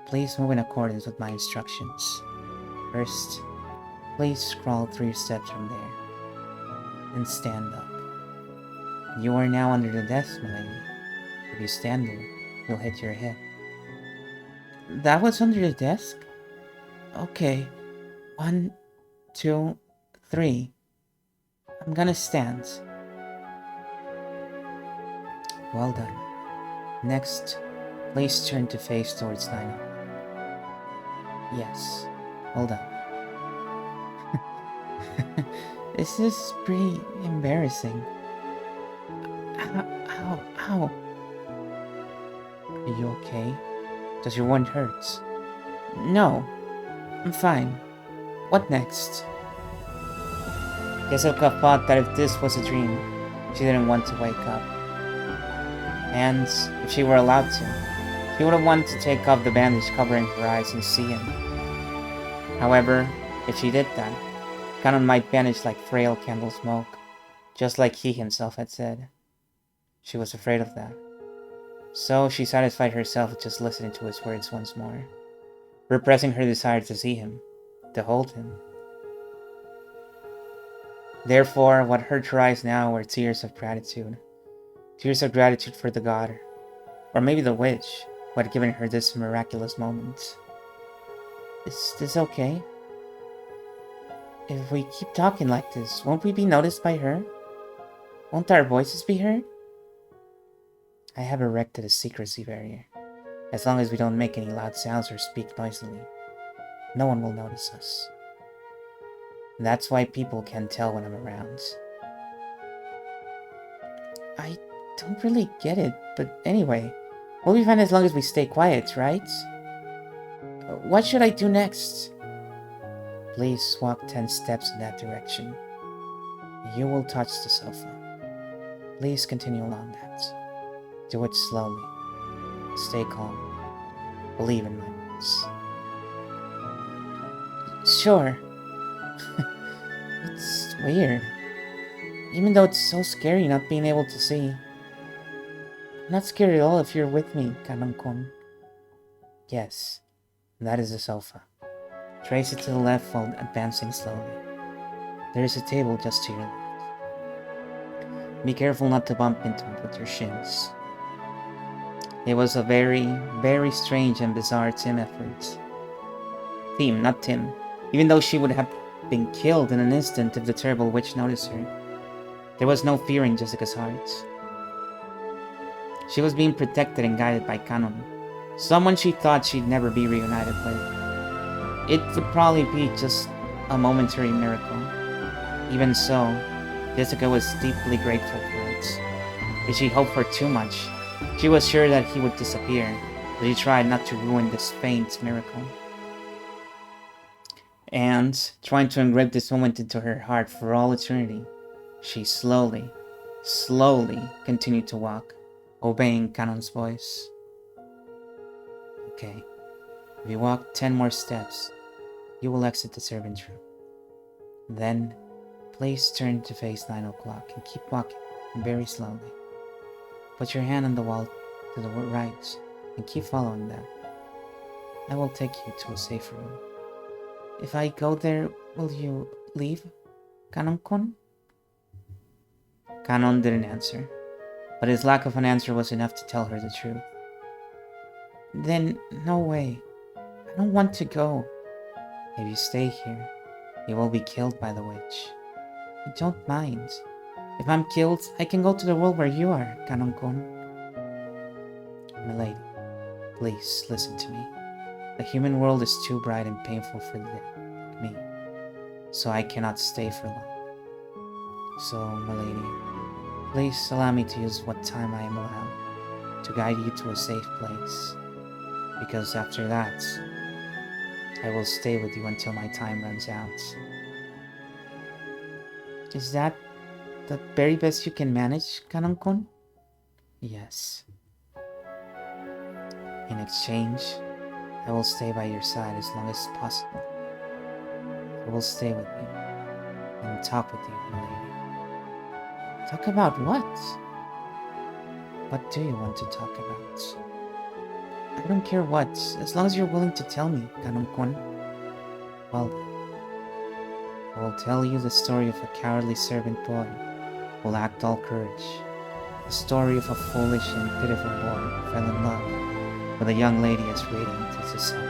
A: Please move in accordance with my instructions. First, please crawl 3 steps from there, and stand up. You are now under the desk, milady. If you stand there, you'll hit your head. That was under the desk? Okay. 1, 2, 3. I'm gonna stand. Well done. Next, please turn to face towards Nina. Yes. Hold on. This is pretty embarrassing. Ow. Are you okay? Does your wound hurt? No. I'm fine. What next? Jessica thought that if this was a dream, she didn't want to wake up. And if she were allowed to, she would have wanted to take off the bandage covering her eyes and see him. However, if she did that, Canon might vanish like frail candle smoke, just like he himself had said. She was afraid of that. So she satisfied herself with just listening to his words once more, repressing her desire to see him, to hold him. Therefore, what hurt her eyes now were tears of gratitude. Tears of gratitude for the god, or maybe the witch, who had given her this miraculous moment. Is this okay? If we keep talking like this, won't we be noticed by her? Won't our voices be heard? I have erected a secrecy barrier. As long as we don't make any loud sounds or speak noisily, no one will notice us. That's why people can tell when I'm around. I don't really get it, but anyway, we'll be fine as long as we stay quiet, right? What should I do next? Please walk 10 steps in that direction. You will touch the sofa. Please continue along that. Do it slowly. Stay calm. Believe in my words. Sure. It's weird. Even though it's so scary not being able to see. I'm not scared at all if you're with me, Kanon-kun. Yes, that is the sofa. Trace it to the left while advancing slowly. There is a table just to your left. Be careful not to bump into it with your shins. It was a very, very strange and bizarre theme, not Tim. Even though she would have been killed in an instant if the terrible witch noticed her, there was no fear in Jessica's heart. She was being protected and guided by Canon, someone she thought she'd never be reunited with. It would probably be just a momentary miracle. Even so, Jessica was deeply grateful for it. If she hoped for too much, she was sure that he would disappear, but she tried not to ruin this faint miracle. And, trying to engrave this moment into her heart for all eternity, she slowly continued to walk, obeying Canon's voice. Okay, if you walk 10 more steps, you will exit the servant's room. Then, please turn to face 9 o'clock and keep walking very slowly. Put your hand on the wall to the right and keep following that. I will take you to a safe room. If I go there, will you leave, Kanon-kun? Kanon didn't answer, but his lack of an answer was enough to tell her the truth. Then, no way. I don't want to go. If you stay here, you will be killed by the witch. I don't mind. If I'm killed, I can go to the world where you are, Kanon-kun. Milady, please listen to me. The human world is too bright and painful for the dead, like me, so I cannot stay for long. So, milady, please allow me to use what time I am allowed to guide you to a safe place, because after that, I will stay with you until my time runs out. Is that the very best you can manage, Kanon-kun? Yes. In exchange, I will stay by your side as long as possible. I will stay with you and talk with you, milady. Talk about what? What do you want to talk about? I don't care what, as long as you're willing to tell me, Kanon-kun. Well, I will tell you the story of a cowardly servant boy who lacked all courage. The story of a foolish and pitiful boy who fell in love with a young lady as radiant as the sun.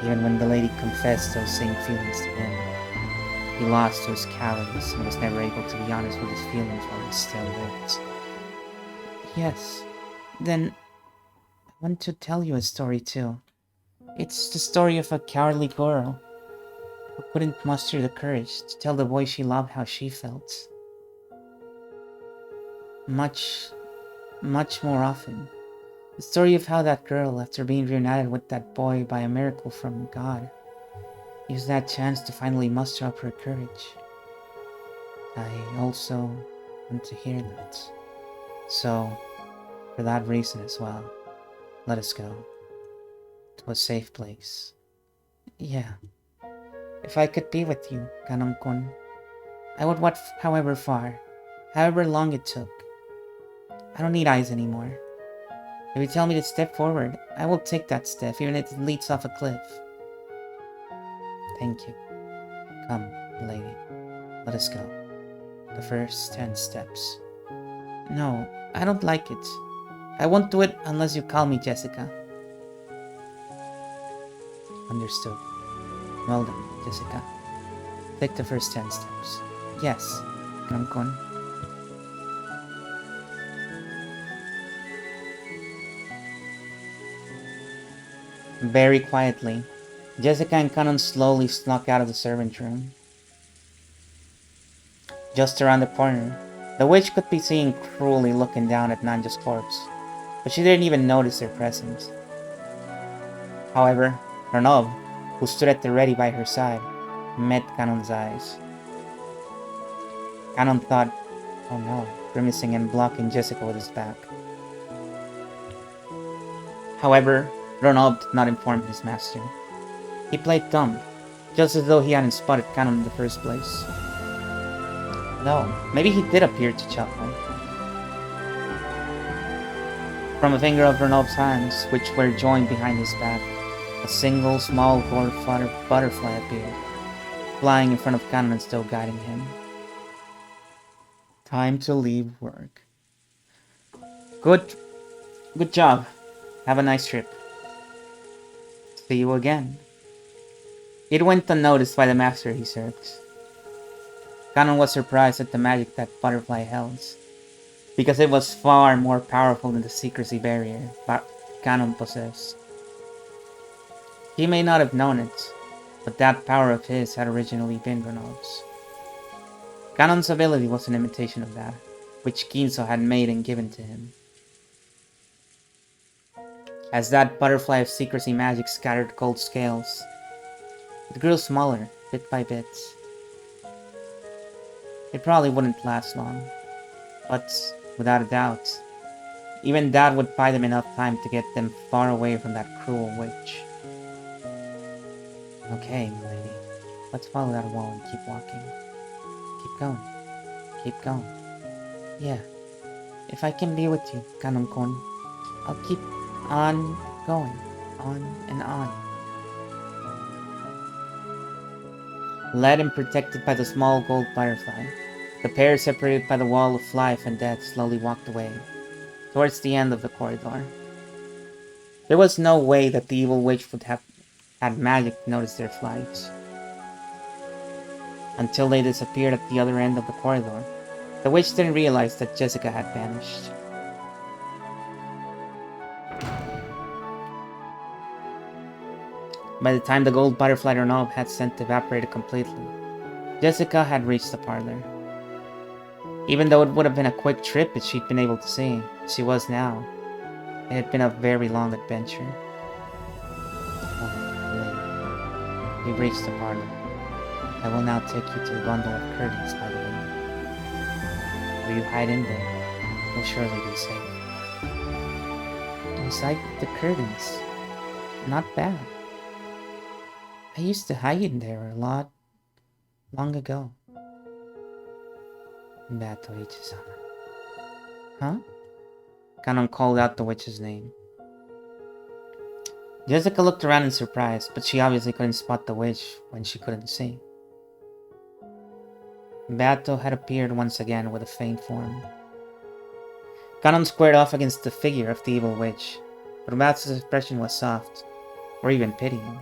A: Even when the lady confessed those same feelings to him, he lost to his cowardice and was never able to be honest with his feelings while he still lived. Yes, then I want to tell you a story too. It's the story of a cowardly girl who couldn't muster the courage to tell the boy she loved how she felt. Much, much more often. The story of how that girl, after being reunited with that boy by a miracle from God, used that chance to finally muster up her courage. I also want to hear that. So, for that reason as well, let us go to a safe place. Yeah, if I could be with you, Kanon-kun, I would walk however far, however long it took. I don't need eyes anymore. If you tell me to step forward, I will take that step, even if it leads off a cliff. Thank you. Come, lady, let us go. The first 10 steps. No, I don't like it. I won't do it unless you call me Jessica. Understood. Well done, Jessica. Take the first 10 steps. Yes, Kanon-kun. Very quietly, Jessica and Kanon slowly snuck out of the servant room. Just around the corner, the witch could be seen cruelly looking down at Nanja's corpse, but she didn't even notice their presence. However, Ranov, who stood at the ready by her side, met Kanon's eyes. Kanon thought, oh no, grimacing and blocking Jessica with his back. However, Ranov did not inform his master. He played dumb, just as though he hadn't spotted Kanon in the first place. Though, maybe he did appear to chuckle. From a finger of Renault's hands, which were joined behind his back, a single small gold butterfly appeared, flying in front of Kanon and still guiding him. Time to leave work. Good job. Have a nice trip. See you again. It went unnoticed by the master he served. Kanon was surprised at the magic that butterfly held, because it was far more powerful than the secrecy barrier Kanon possessed. He may not have known it, but that power of his had originally been Renault's. Kanon's ability was an imitation of that, which Ginso had made and given to him. As that butterfly of secrecy magic scattered gold scales, it grew smaller, bit by bit. It probably wouldn't last long, but without a doubt, even that would buy them enough time to get them far away from that cruel witch. Okay, milady, let's follow that wall and keep walking. Keep going. Keep going. Yeah, if I can be with you, Kanon-kun, I'll keep on going, on and on. Led and protected by the small gold butterfly, the pair, separated by the wall of life and death, slowly walked away, towards the end of the corridor. There was no way that the evil witch would have had magic to notice their flight. Until they disappeared at the other end of the corridor, the witch didn't realize that Jessica had vanished. By the time the gold butterfly Renault had sent evaporated completely, Jessica had reached the parlor. Even though it would have been a quick trip if she'd been able to see, she was now. It had been a very long adventure. Oh, we've reached the parlor. I will now take you to the bundle of curtains by the window. Where you hide in there, you'll surely be safe. Inside the curtains. Not bad. I used to hide in there a lot long ago. Batorichi-sama. Huh? Kanon called out the witch's name. Jessica looked around in surprise, but she obviously couldn't spot the witch when she couldn't see. Bato had appeared once again with a faint form. Kanon squared off against the figure of the evil witch, but Bato's expression was soft, or even pitying.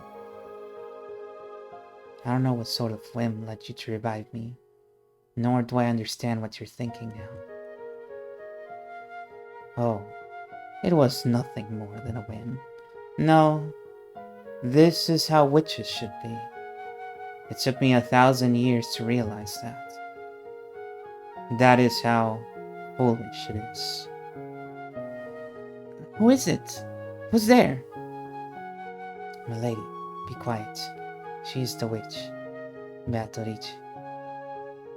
A: I don't know what sort of whim led you to revive me, nor do I understand what you're thinking now. Oh, it was nothing more than a whim. No, this is how witches should be. It took me 1,000 years to realize that. That is how foolish it is. Who is it? Who's there? Milady, be quiet. She is the witch, Batorichi.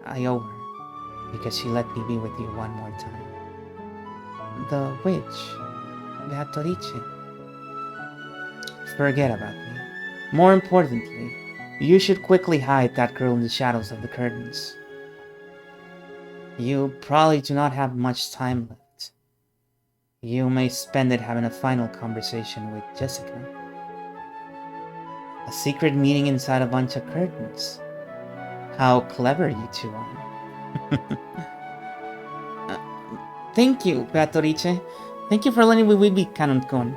A: I owe her, because she let me be with you one more time. The witch, Beatrice. Forget about me. More importantly, you should quickly hide that girl in the shadows of the curtains. You probably do not have much time left. You may spend it having a final conversation with Jessica. A secret meeting inside a bunch of curtains. How clever you two are. Thank you, Beatrice. Thank you for letting me be Kanon-kun.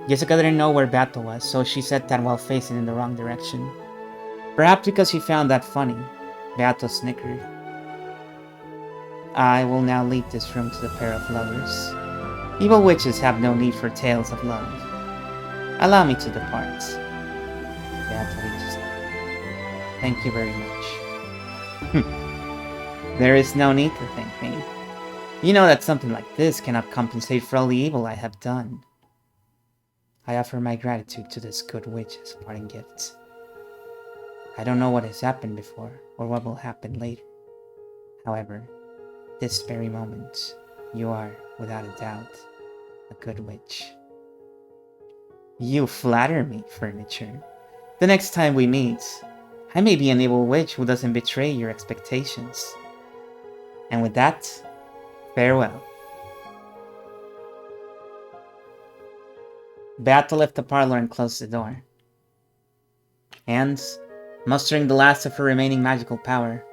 A: Jessica didn't know where Bato was, so she said that while facing in the wrong direction. Perhaps because she found that funny, Bato snickered. I will now lead this room to the pair of lovers. Evil witches have no need for tales of love. Allow me to depart. Beatrice said, thank you very much. There is no need to thank me. You know that something like this cannot compensate for all the evil I have done. I offer my gratitude to this good witch as a parting gift. I don't know what has happened before, or what will happen later. However, this very moment, you are, without a doubt, a good witch. You flatter me, Furniture. The next time we meet, I may be an evil witch who doesn't betray your expectations. And with that, farewell. Beata left the parlor and closed the door. And, mustering the last of her remaining magical power,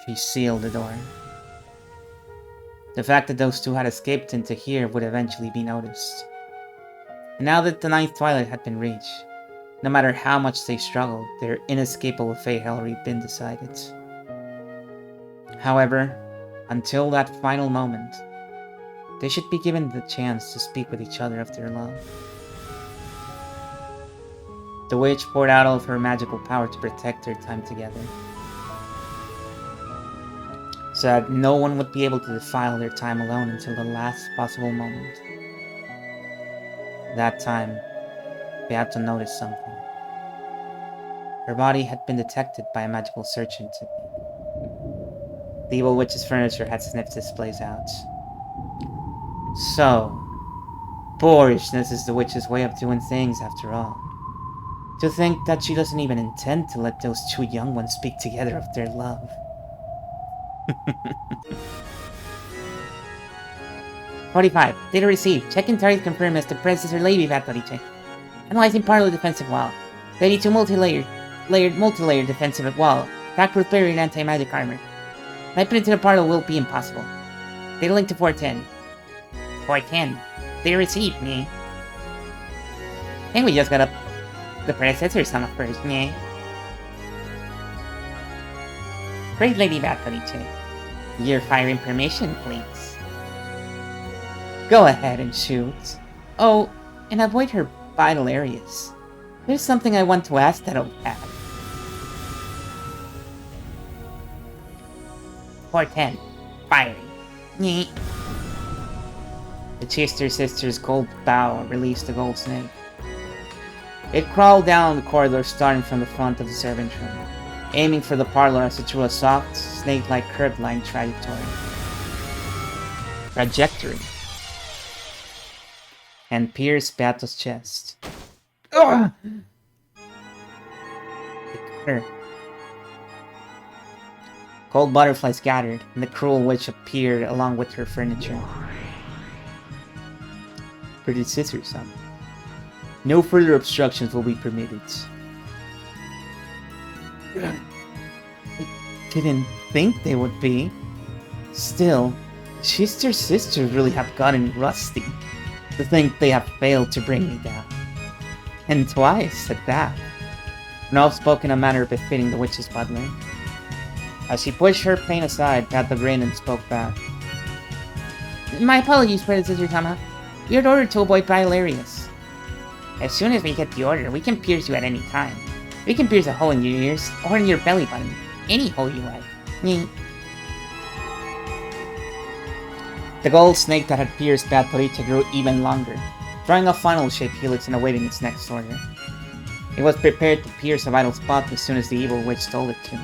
A: she sealed the door. The fact that those two had escaped into here would eventually be noticed. And now that the ninth twilight had been reached, no matter how much they struggled, their inescapable fate had already been decided. However, until that final moment, they should be given the chance to speak with each other of their love. The witch poured out all of her magical power to protect their time together, so that no one would be able to defile their time alone until the last possible moment. That time, Beata noticed something. Her body had been detected by a magical search engine. The evil witch's furniture had sniffed this place out. So, boorishness is the witch's way of doing things after all. To think that she doesn't even intend to let those two young ones speak together of their love. 45. Data received. Check-in target confirmed as the predecessor Lady Beatrice. Analyzing parlor defensive wall. 32 multi-layered defensive wall. Packed with barrier and anti-magic armor. Typing into the parlor will be impossible. Data link to 410. 410. Data received, me. And we just got up the predecessor son of first, meh. Great Lady Beatrice. Your fire information, please. Go ahead and shoot. Oh, and avoid her vital areas. There's something I want to ask that old cat. 410. Firing. Nyeh. The Chester sisters' gold bow released the gold snake. It crawled down the corridor starting from the front of the servant room, aiming for the parlor as it drew a soft, snake-like curved line trajectory, and pierced Bato's chest. Ugh! It cut her. Cold butterflies gathered, and the cruel witch appeared along with her furniture. Pretty scissors, son. No further obstructions will be permitted. I didn't think they would be. Still, Chester's sisters really have gotten rusty to think they have failed to bring me down. And twice at that. An oft-spoken a manner befitting the witch's butler. As she pushed her pain aside, Pat the grinned and spoke back. My apologies, predecessor Tama. We had ordered to avoid Brilarius. As soon as we get the order, we can pierce you at any time. We can pierce a hole in your ears, or in your belly button. Any hole you like. The gold snake that had pierced Bad Torita grew even longer, drawing a funnel-shaped helix and awaiting its next order. It was prepared to pierce a vital spot as soon as the evil witch told it to.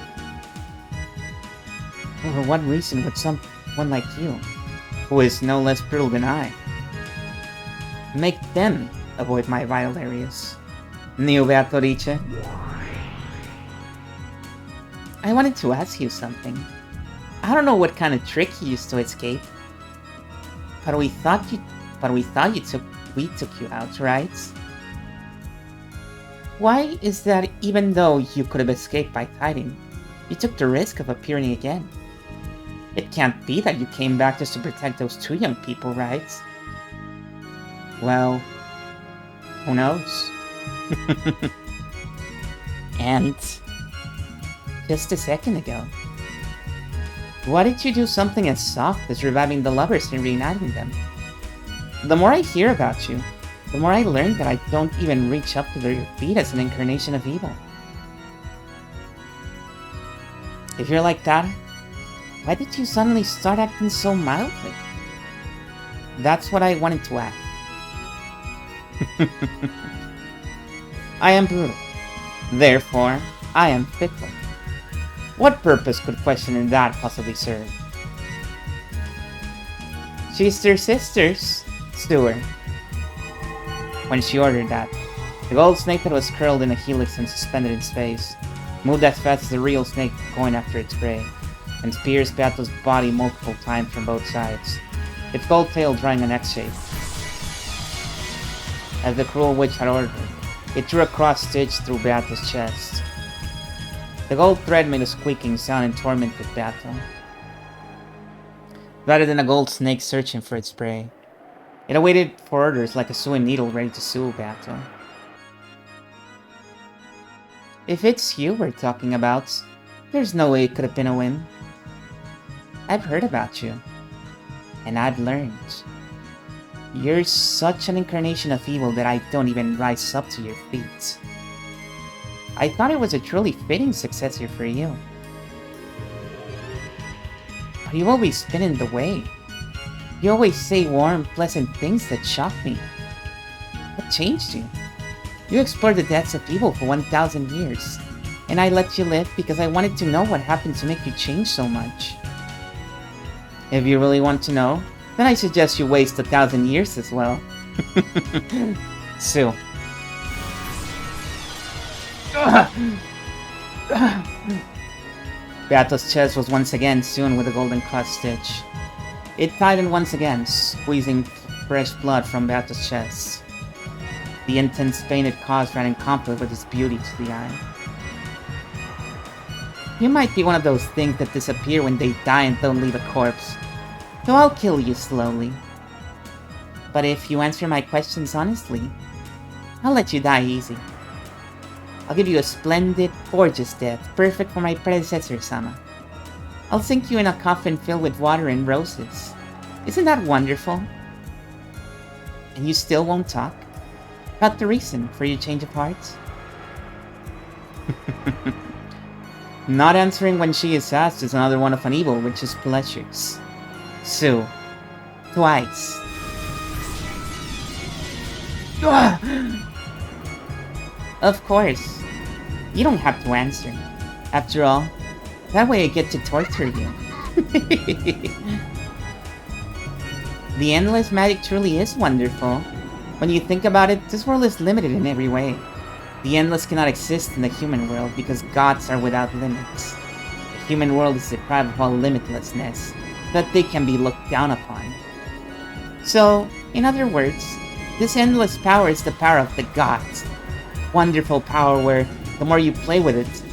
A: For what reason would someone like you, who is no less brutal than I, make them avoid my vital areas? Neo Beatorice. I wanted to ask you something. I don't know what kind of trick you used to escape, but we took you out, right? Why is that even though you could have escaped by hiding, you took the risk of appearing again? It can't be that you came back just to protect those two young people, right? Well, who knows? And just a second ago, why did you do something as soft as reviving the lovers and reuniting them? The more I hear about you, the more I learn that I don't even reach up to their feet as an incarnation of evil. If you're like that, why did you suddenly start acting so mildly? That's what I wanted to ask. I am brutal. Therefore, I am fickle. What purpose could questioning that possibly serve? She's their sisters, Stewart. When she ordered that, the gold snake that was curled in a helix and suspended in space moved as fast as a real snake going after its prey, and pierced Bato's body multiple times from both sides, its gold tail drawing an X shape. As the cruel witch had ordered, it drew a cross-stitch through Bato's chest. The gold thread made a squeaking sound and tormented Bato. Rather than a gold snake searching for its prey, it awaited for orders like a sewing needle ready to sew Bato. If it's you we're talking about, there's no way it could have been a whim. I've heard about you, and I've learned. You're such an incarnation of evil that I don't even rise up to your feet. I thought it was a truly fitting successor for you. But you always spin in the way. You always say warm, pleasant things that shock me. What changed you? You explored the depths of evil for 1,000 years, and I let you live because I wanted to know what happened to make you change so much. If you really want to know, then I suggest you waste 1,000 years as well. Sue. Bato's chest was once again sewn with a golden cross-stitch. It tightened once again, squeezing fresh blood from Bato's chest. The intense pain it caused ran in conflict with its beauty to the eye. You might be one of those things that disappear when they die and don't leave a corpse, so I'll kill you slowly. But if you answer my questions honestly, I'll let you die easy. I'll give you a splendid, gorgeous death, perfect for my predecessor, Sama. I'll sink you in a coffin filled with water and roses. Isn't that wonderful? And you still won't talk? About the reason for your change of heart? Not answering when she is asked is another one of an evil witch's pleasures. Sue, twice. Of course. You don't have to answer. After all, that way I get to torture you. The endless magic truly is wonderful. When you think about it, this world is limited in every way. The endless cannot exist in the human world because gods are without limits. The human world is deprived of all limitlessness, that they can be looked down upon. So, in other words, this endless power is the power of the gods. Wonderful power where the more you play with it,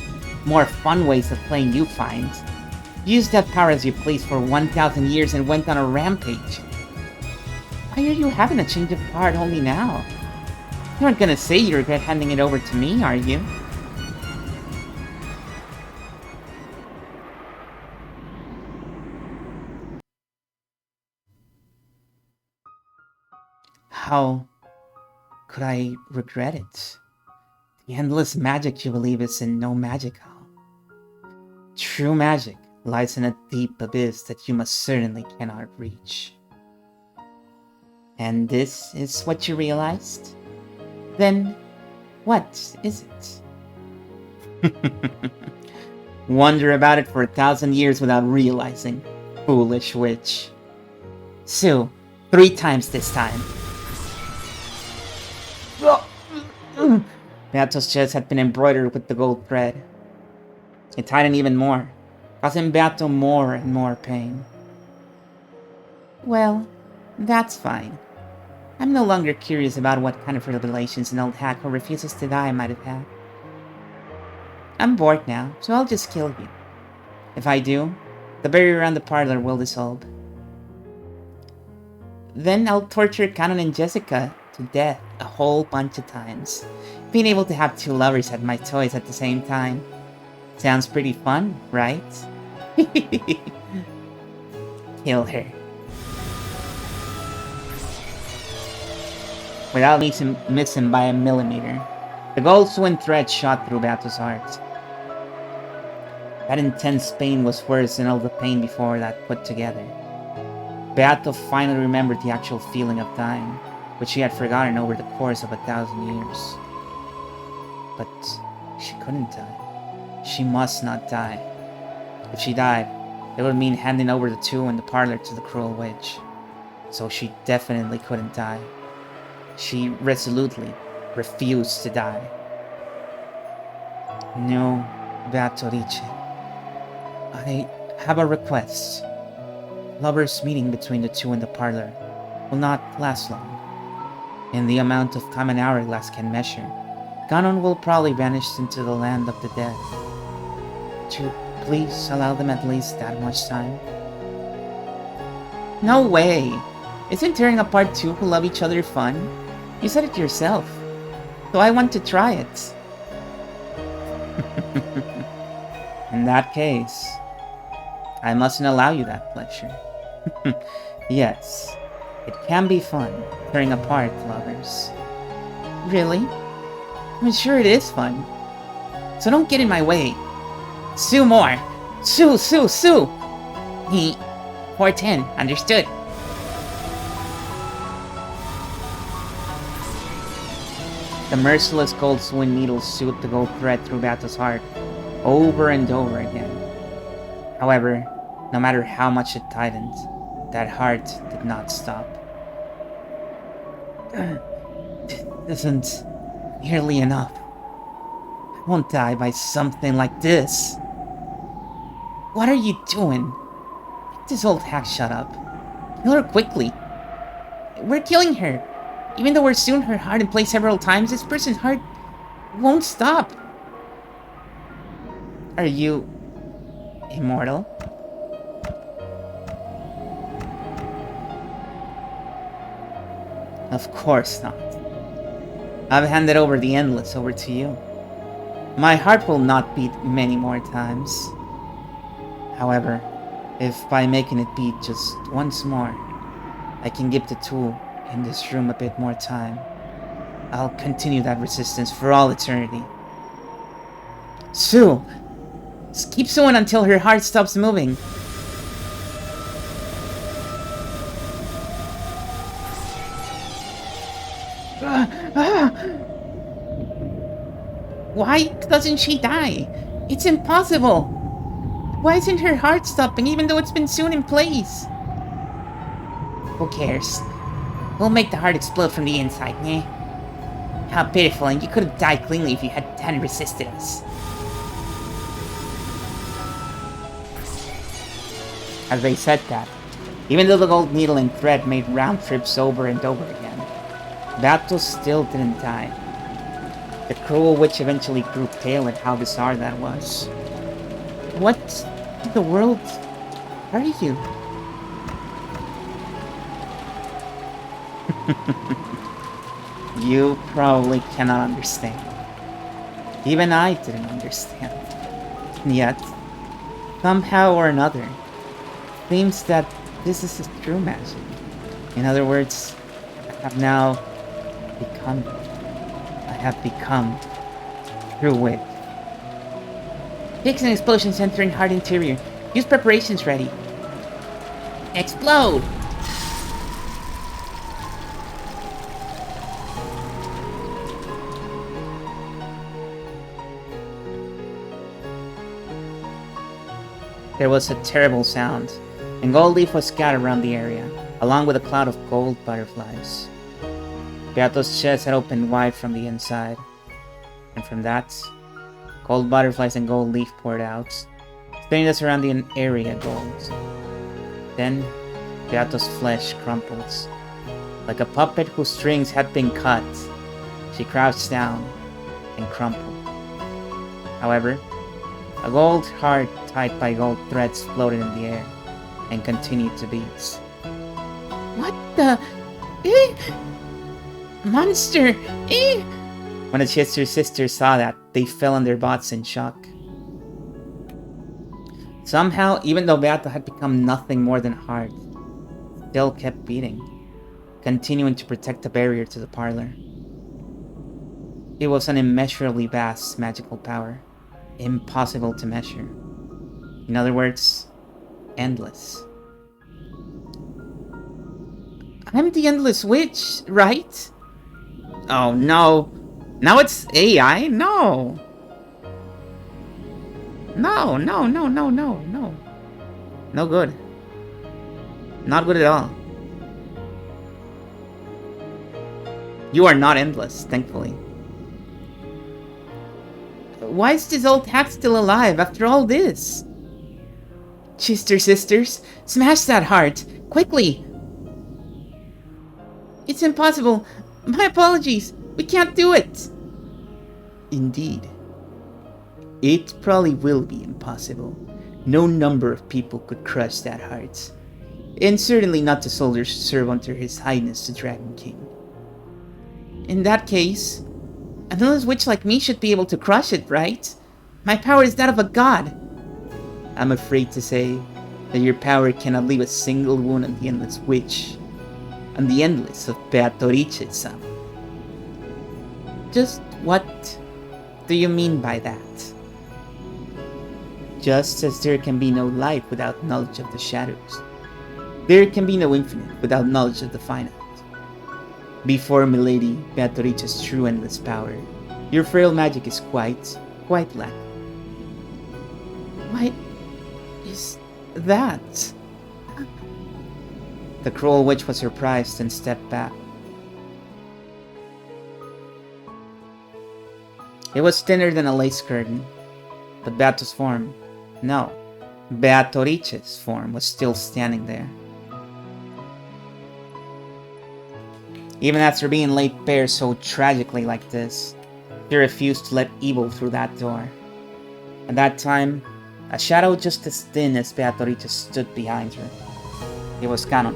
A: more fun ways of playing you find. Use that power as you please for 1,000 years and went on a rampage. Why are you having a change of heart only now? You aren't gonna say you regret handing it over to me, are you? How could I regret it? The endless magic you believe is in no magic hall. True magic lies in a deep abyss that you most certainly cannot reach. And this is what you realized? Then, what is it? Wonder about it for 1,000 years without realizing. Foolish witch. Sue, 3 times this time. Beato's chest had been embroidered with the gold thread. It tightened even more, causing Beato more and more pain. Well, that's fine. I'm no longer curious about what kind of revelations an old hack who refuses to die might have had. I'm bored now, so I'll just kill you. If I do, the barrier around the parlor will dissolve. Then I'll torture Canon and Jessica to death a whole bunch of times. Being able to have 2 lovers at my toys at the same time. Sounds pretty fun, right? Kill her. Without missing by a millimeter, the gold swing thread shot through Beato's heart. That intense pain was worse than all the pain before that put together. Beato finally remembered the actual feeling of dying, which she had forgotten over the course of 1,000 years. But she couldn't die. She must not die. If she died, it would mean handing over the 2 in the parlor to the cruel witch. So she definitely couldn't die. She resolutely refused to die. No, Beatrice. I have a request. Lovers' meeting between the 2 in the parlor will not last long. In the amount of time an hourglass can measure, Ganon will probably vanish into the land of the dead. Would you please allow them at least that much time? No way! Isn't tearing apart 2 who love each other fun? You said it yourself. So I want to try it. In that case, I mustn't allow you that pleasure. Yes, it can be fun, tearing apart lovers. Really? I'm sure it is fun. So don't get in my way. Sue more! Sue, Sue, Sue! 410, understood. The merciless gold swing needles sewed the gold thread through Beato's heart, over and over again. However, no matter how much it tightened, that heart did not stop. This isn't nearly enough. I won't die by something like this. What are you doing? Make this old hack shut up. Kill her quickly. We're killing her. Even though we're soon her heart in play several times, this person's heart won't stop. Are you immortal? Of course not. I've handed over the endless over to you. My heart will not beat many more times. However, if by making it beat just once more, I can give the 2 in this room a bit more time, I'll continue that resistance for all eternity. Sue! Keep sewing until her heart stops moving. Why doesn't she die? It's impossible. Why isn't her heart stopping even though it's been sewn in place? Who cares? We'll make the heart explode from the inside, eh? How pitiful, and you could have died cleanly if you hadn't resisted us. As they said that, even though the gold needle and thread made round trips over and over again, Beatos still didn't die. The cruel witch eventually grew pale at how bizarre that was. What in the world are you? You probably cannot understand. Even I didn't understand. And yet, somehow or another, it seems that this is true magic. In other words, I have now become it. I have become through it. Hicks and explosions entering heart interior. Use preparations ready. Explode! There was a terrible sound, and gold leaf was scattered around the area, along with a cloud of gold butterflies. Beato's chest had opened wide from the inside, and from that, gold butterflies and gold leaf poured out, spinning the surrounding area gold. Then, Beato's flesh crumpled. Like a puppet whose strings had been cut, she crouched down and crumpled. However, a gold heart tied by gold threads floated in the air and continued to beat. What the? Monster! When the Chester sisters saw that, they fell on their butts in shock. Somehow, even though Beato had become nothing more than heart, still kept beating, continuing to protect the barrier to the parlor. It was an immeasurably vast magical power, impossible to measure. In other words, endless. I'm the Endless Witch, right? Oh no. Now it's AI? No. No. No good. Not good at all. You are not endless, thankfully. Why is this old hack still alive after all this? Chester sisters, smash that heart! Quickly! It's impossible! My apologies! We can't do it! Indeed. It probably will be impossible. No number of people could crush that heart. And certainly not the soldiers who serve under His Highness the Dragon King. In that case, an endless witch like me should be able to crush it, right? My power is that of a god. I'm afraid to say that your power cannot leave a single wound on the Endless Witch, on the Endless of Beatrice itself. Just what do you mean by that? Just as there can be no light without knowledge of the shadows, there can be no infinite without knowledge of the finite. Before Milady Beatrice's true endless power, your frail magic is quite lacking. Why is that? The cruel witch was surprised and stepped back. It was thinner than a lace curtain, but Beato's form, no, Beatrice's form was still standing there. Even after being laid bare so tragically like this, she refused to let evil through that door. At that time, a shadow just as thin as Beatrice stood behind her. It was Canon.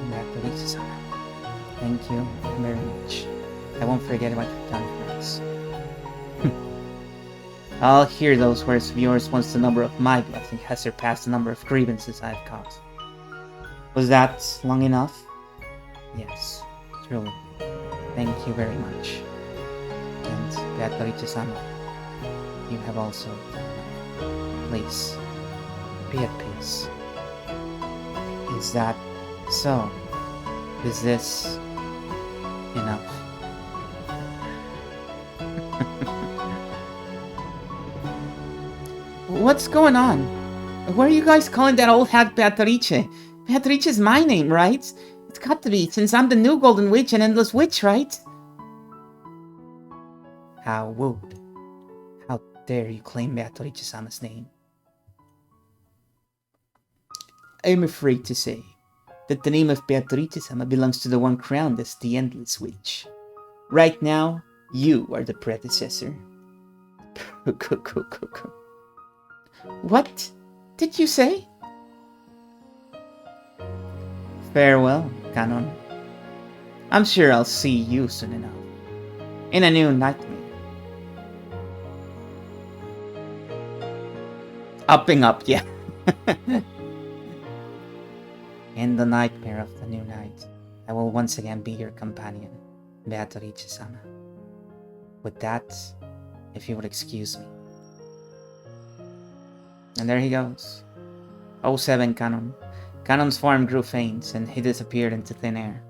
A: Beatrice, thank you very much. I won't forget what you've done for us. I'll hear those words of yours once the number of my blessing has surpassed the number of grievances I've caused. Was that long enough? Yes, truly. Thank you very much. And Beatrice-sama, you have also please be at peace. Is that so? Is this enough? What's going on? Why are you guys calling that old hat Beatrice? Beatrice is my name, right? It's got to be, since I'm the new Golden Witch and Endless Witch, right? How rude. How dare you claim Beatrice-sama's name? I'm afraid to say that the name of Beatrice-sama belongs to the one crowned as the Endless Witch. Right now, you are the predecessor. What did you say? Farewell, Canon. I'm sure I'll see you soon enough. In a new nightmare. Upping up, yeah. In the nightmare of the new night, I will once again be your companion, Beatrice-sama. With that, if you would excuse me. And there he goes. 07 Canon. Canon's form grew faint, and he disappeared into thin air.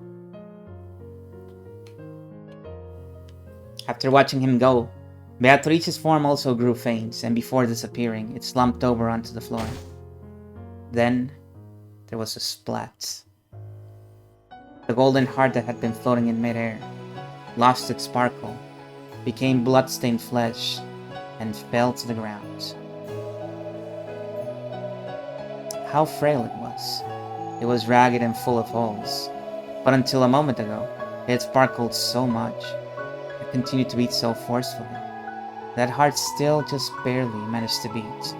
A: After watching him go, Beatrice's form also grew faint, and before disappearing, it slumped over onto the floor. Then, there was a splat. The golden heart that had been floating in midair lost its sparkle, became blood-stained flesh, and fell to the ground. How frail it was. It was ragged and full of holes, but until a moment ago, it had sparkled so much, it continued to beat so forcefully, that heart still just barely managed to beat.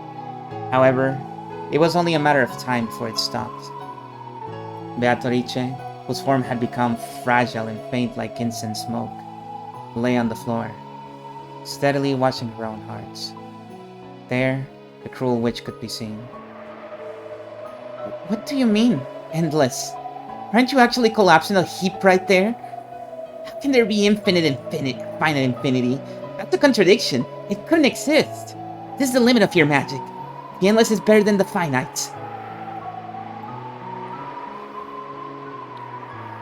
A: However, it was only a matter of time before it stopped. Beatrice, whose form had become fragile and faint like incense smoke, lay on the floor, steadily watching her own heart. There, the cruel witch could be seen. What do you mean, endless? Aren't you actually collapsing a heap right there? How can there be finite infinity? That's a contradiction. It couldn't exist. This is the limit of your magic. The endless is better than the finite.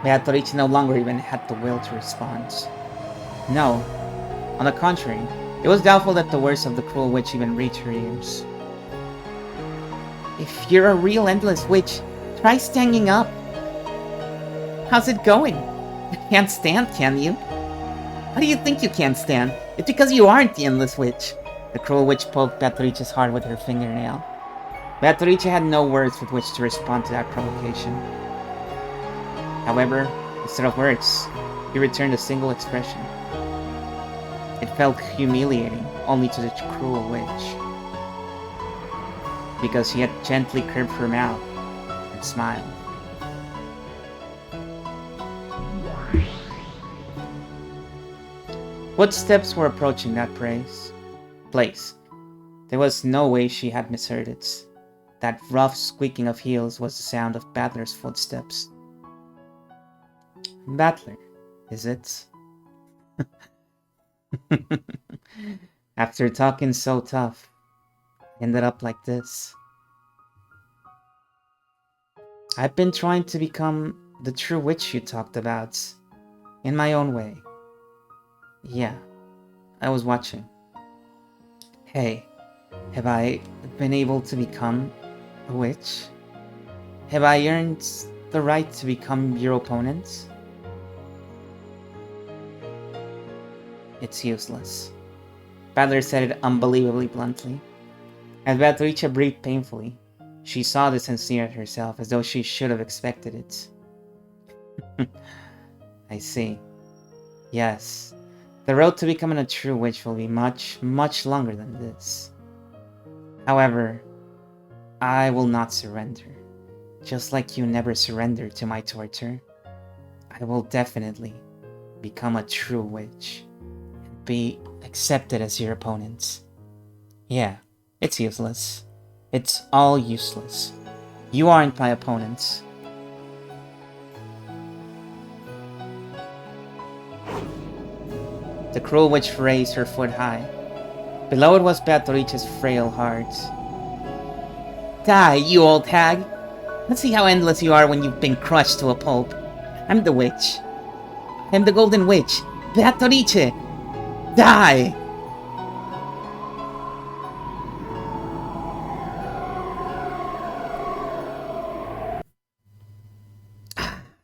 A: Beatrice no longer even had the will to respond. No, on the contrary, it was doubtful that the words of the cruel witch even reached her ears. If you're a real endless witch, try standing up. How's it going? You can't stand, can you? How do you think you can't stand? It's because you aren't the endless witch. The cruel witch poked Beatrice's heart with her fingernail. Beatrice had no words with which to respond to that provocation. However, instead of words, he returned a single expression. It felt humiliating only to the cruel witch, because he had gently curved her mouth and smiled. Footsteps were approaching that place. There was no way she had misheard it. That rough squeaking of heels was the sound of Battler's footsteps. Battler, is it? After talking so tough, ended up like this. I've been trying to become the true witch you talked about, in my own way. Yeah, I was watching. Hey, have I been able to become a witch? Have I earned the right to become your opponent? It's useless. Badler said it unbelievably bluntly. As Beatrice breathed painfully, she saw this and sneered at herself as though she should have expected it. I see. Yes, the road to becoming a true witch will be much, much longer than this. However, I will not surrender. Just like you never surrendered to my torture, I will definitely become a true witch and be accepted as your opponent. Yeah, it's useless. It's all useless. You aren't my opponent. The cruel witch raised her foot high. Below it was Beatrice's frail heart. Die, you old hag! Let's see how endless you are when you've been crushed to a pulp. I'm the witch. I'm the golden witch. Beatrice! Die!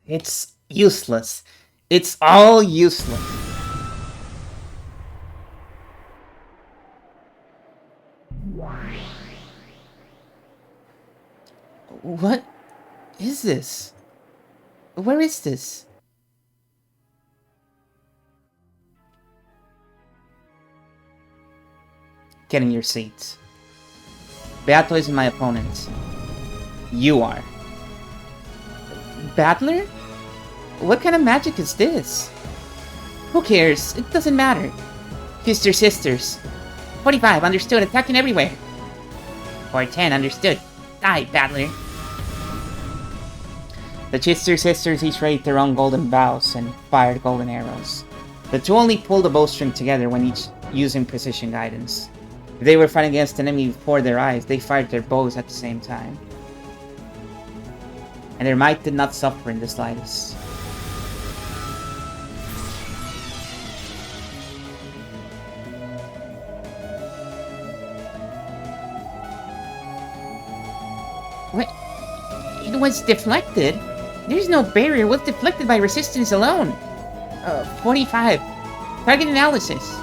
A: It's useless. It's all useless. What is this? Where is this? Get in your seats. Beato is my opponent. You are. Battler? What kind of magic is this? Who cares? It doesn't matter. Sisters. 45, understood. Attacking everywhere. 410, understood. Die, Battler. The Chister sisters each raised their own golden bows and fired golden arrows. The two only pulled the bowstring together when each using precision guidance. If they were fighting against an enemy before their eyes, they fired their bows at the same time. And their might did not suffer in the slightest. What? It was deflected? There's no barrier. It was deflected by resistance alone. 45. Target analysis.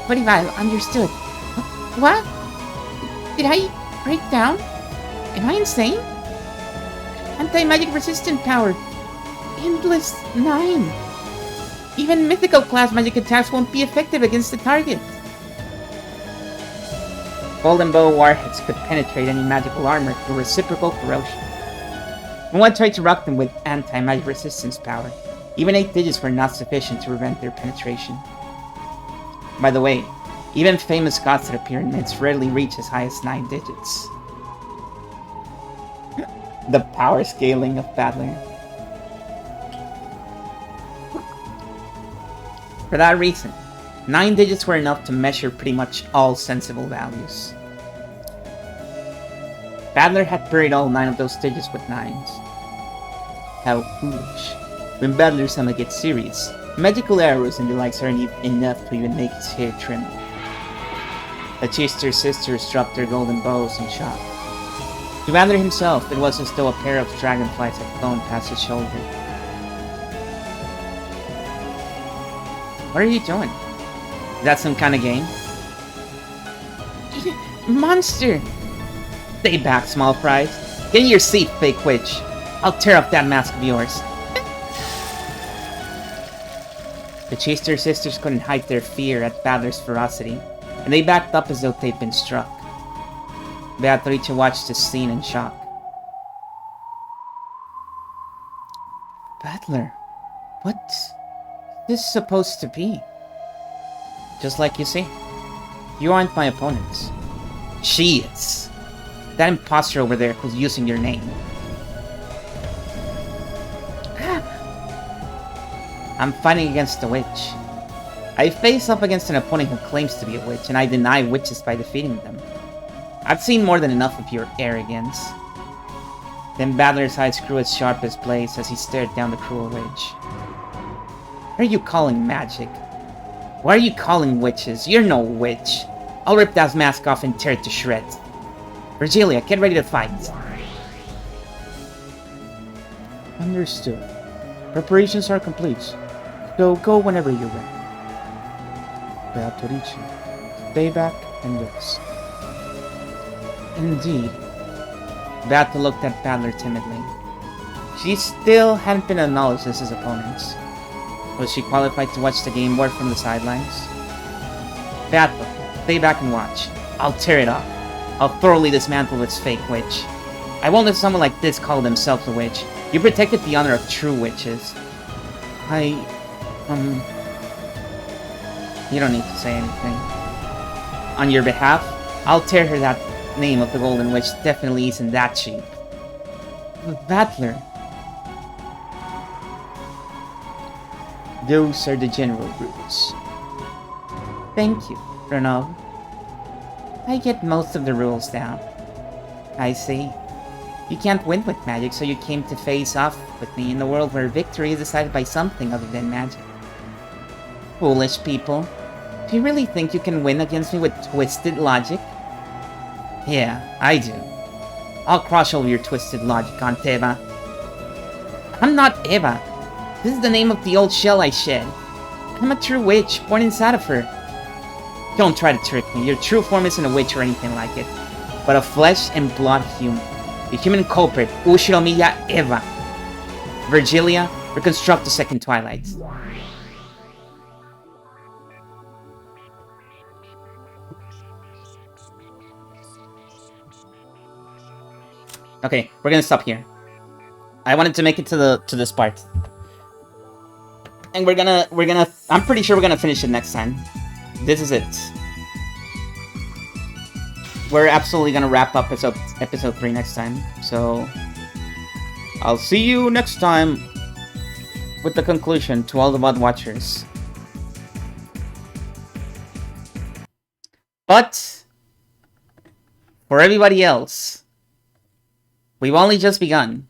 A: 45. Understood. What? Did I break down? Am I insane? Anti-magic resistant power. Endless 9. Even mythical class magic attacks won't be effective against the target. Golden bow warheads could penetrate any magical armor through reciprocal corrosion. When one tried to rock them with anti-magic resistance power, even 8 digits were not sufficient to prevent their penetration. By the way, even famous gods that appear in myths rarely reach as high as 9 digits. The power scaling of Battler. For that reason, 9 digits were enough to measure pretty much all sensible values. Battler had buried all 9 of those digits with 9s. How foolish. When Battler-sama gets serious, magical arrows and the likes aren't enough to even make his hair trim. The Chister sisters dropped their golden bows in shock. To Battler himself, it was as though a pair of dragonflies had flown past his shoulder. What are you doing? Is that some kind of game? Monster! Stay back, small fries. Get in your seat, fake witch. I'll tear up that mask of yours. The Chister sisters couldn't hide their fear at Battler's ferocity, and they backed up as though they'd been struck. Beatrice watched the scene in shock. Battler, what's this supposed to be? Just like you see, you aren't my opponents. She is. That imposter over there who's using your name. I'm fighting against a witch. I face up against an opponent who claims to be a witch, and I deny witches by defeating them. I've seen more than enough of your arrogance. Then Battler's eyes grew as sharp as blades as he stared down the cruel witch. What are you calling magic? What are you calling witches? You're no witch. I'll rip that mask off and tear it to shreds. Virgilia, get ready to fight.
B: Understood. Preparations are complete, so go whenever you're ready. Beatrice, stay back and rest.
A: Indeed. Beata looked at Battler timidly. She still hadn't been acknowledged as his opponent. Was she qualified to watch the game more from the sidelines? Beata, stay back and watch. I'll tear it off. I'll thoroughly dismantle this fake witch. I won't let someone like this call themselves a witch. You protected the honor of true witches. You don't need to say anything. On your behalf, I'll tear her that name of the Golden Witch definitely isn't that cheap. Battler. Those are the general rules. Thank you, Renaud. I get most of the rules down. I see. You can't win with magic, so you came to face off with me in a world where victory is decided by something other than magic. Foolish people. Do you really think you can win against me with twisted logic? Yeah, I do. I'll crush all your twisted logic, Aunt Eva. I'm not Eva. This is the name of the old shell I shed. I'm a true witch, born inside of her. Don't try to trick me. Your true form isn't a witch or anything like it, but a flesh and blood human. The human culprit, Ushinomiya Eva. Virgilia, reconstruct the second Twilight. Okay, we're gonna stop here. I wanted to make it to this part. And we're gonna I'm pretty sure we're gonna finish it next time. This is it. We're absolutely gonna wrap up episode 3 next time. So I'll see you next time with the conclusion to all the VOD watchers. But for everybody else, we've only just begun.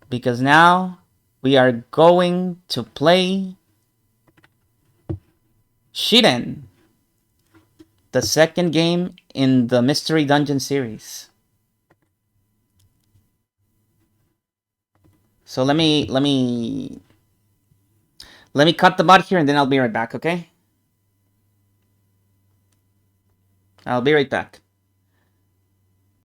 A: Because now we are going to play Shiden, the second game in the Mystery Dungeon series. So let me cut the bot here and then I'll be right back, okay? I'll be right back.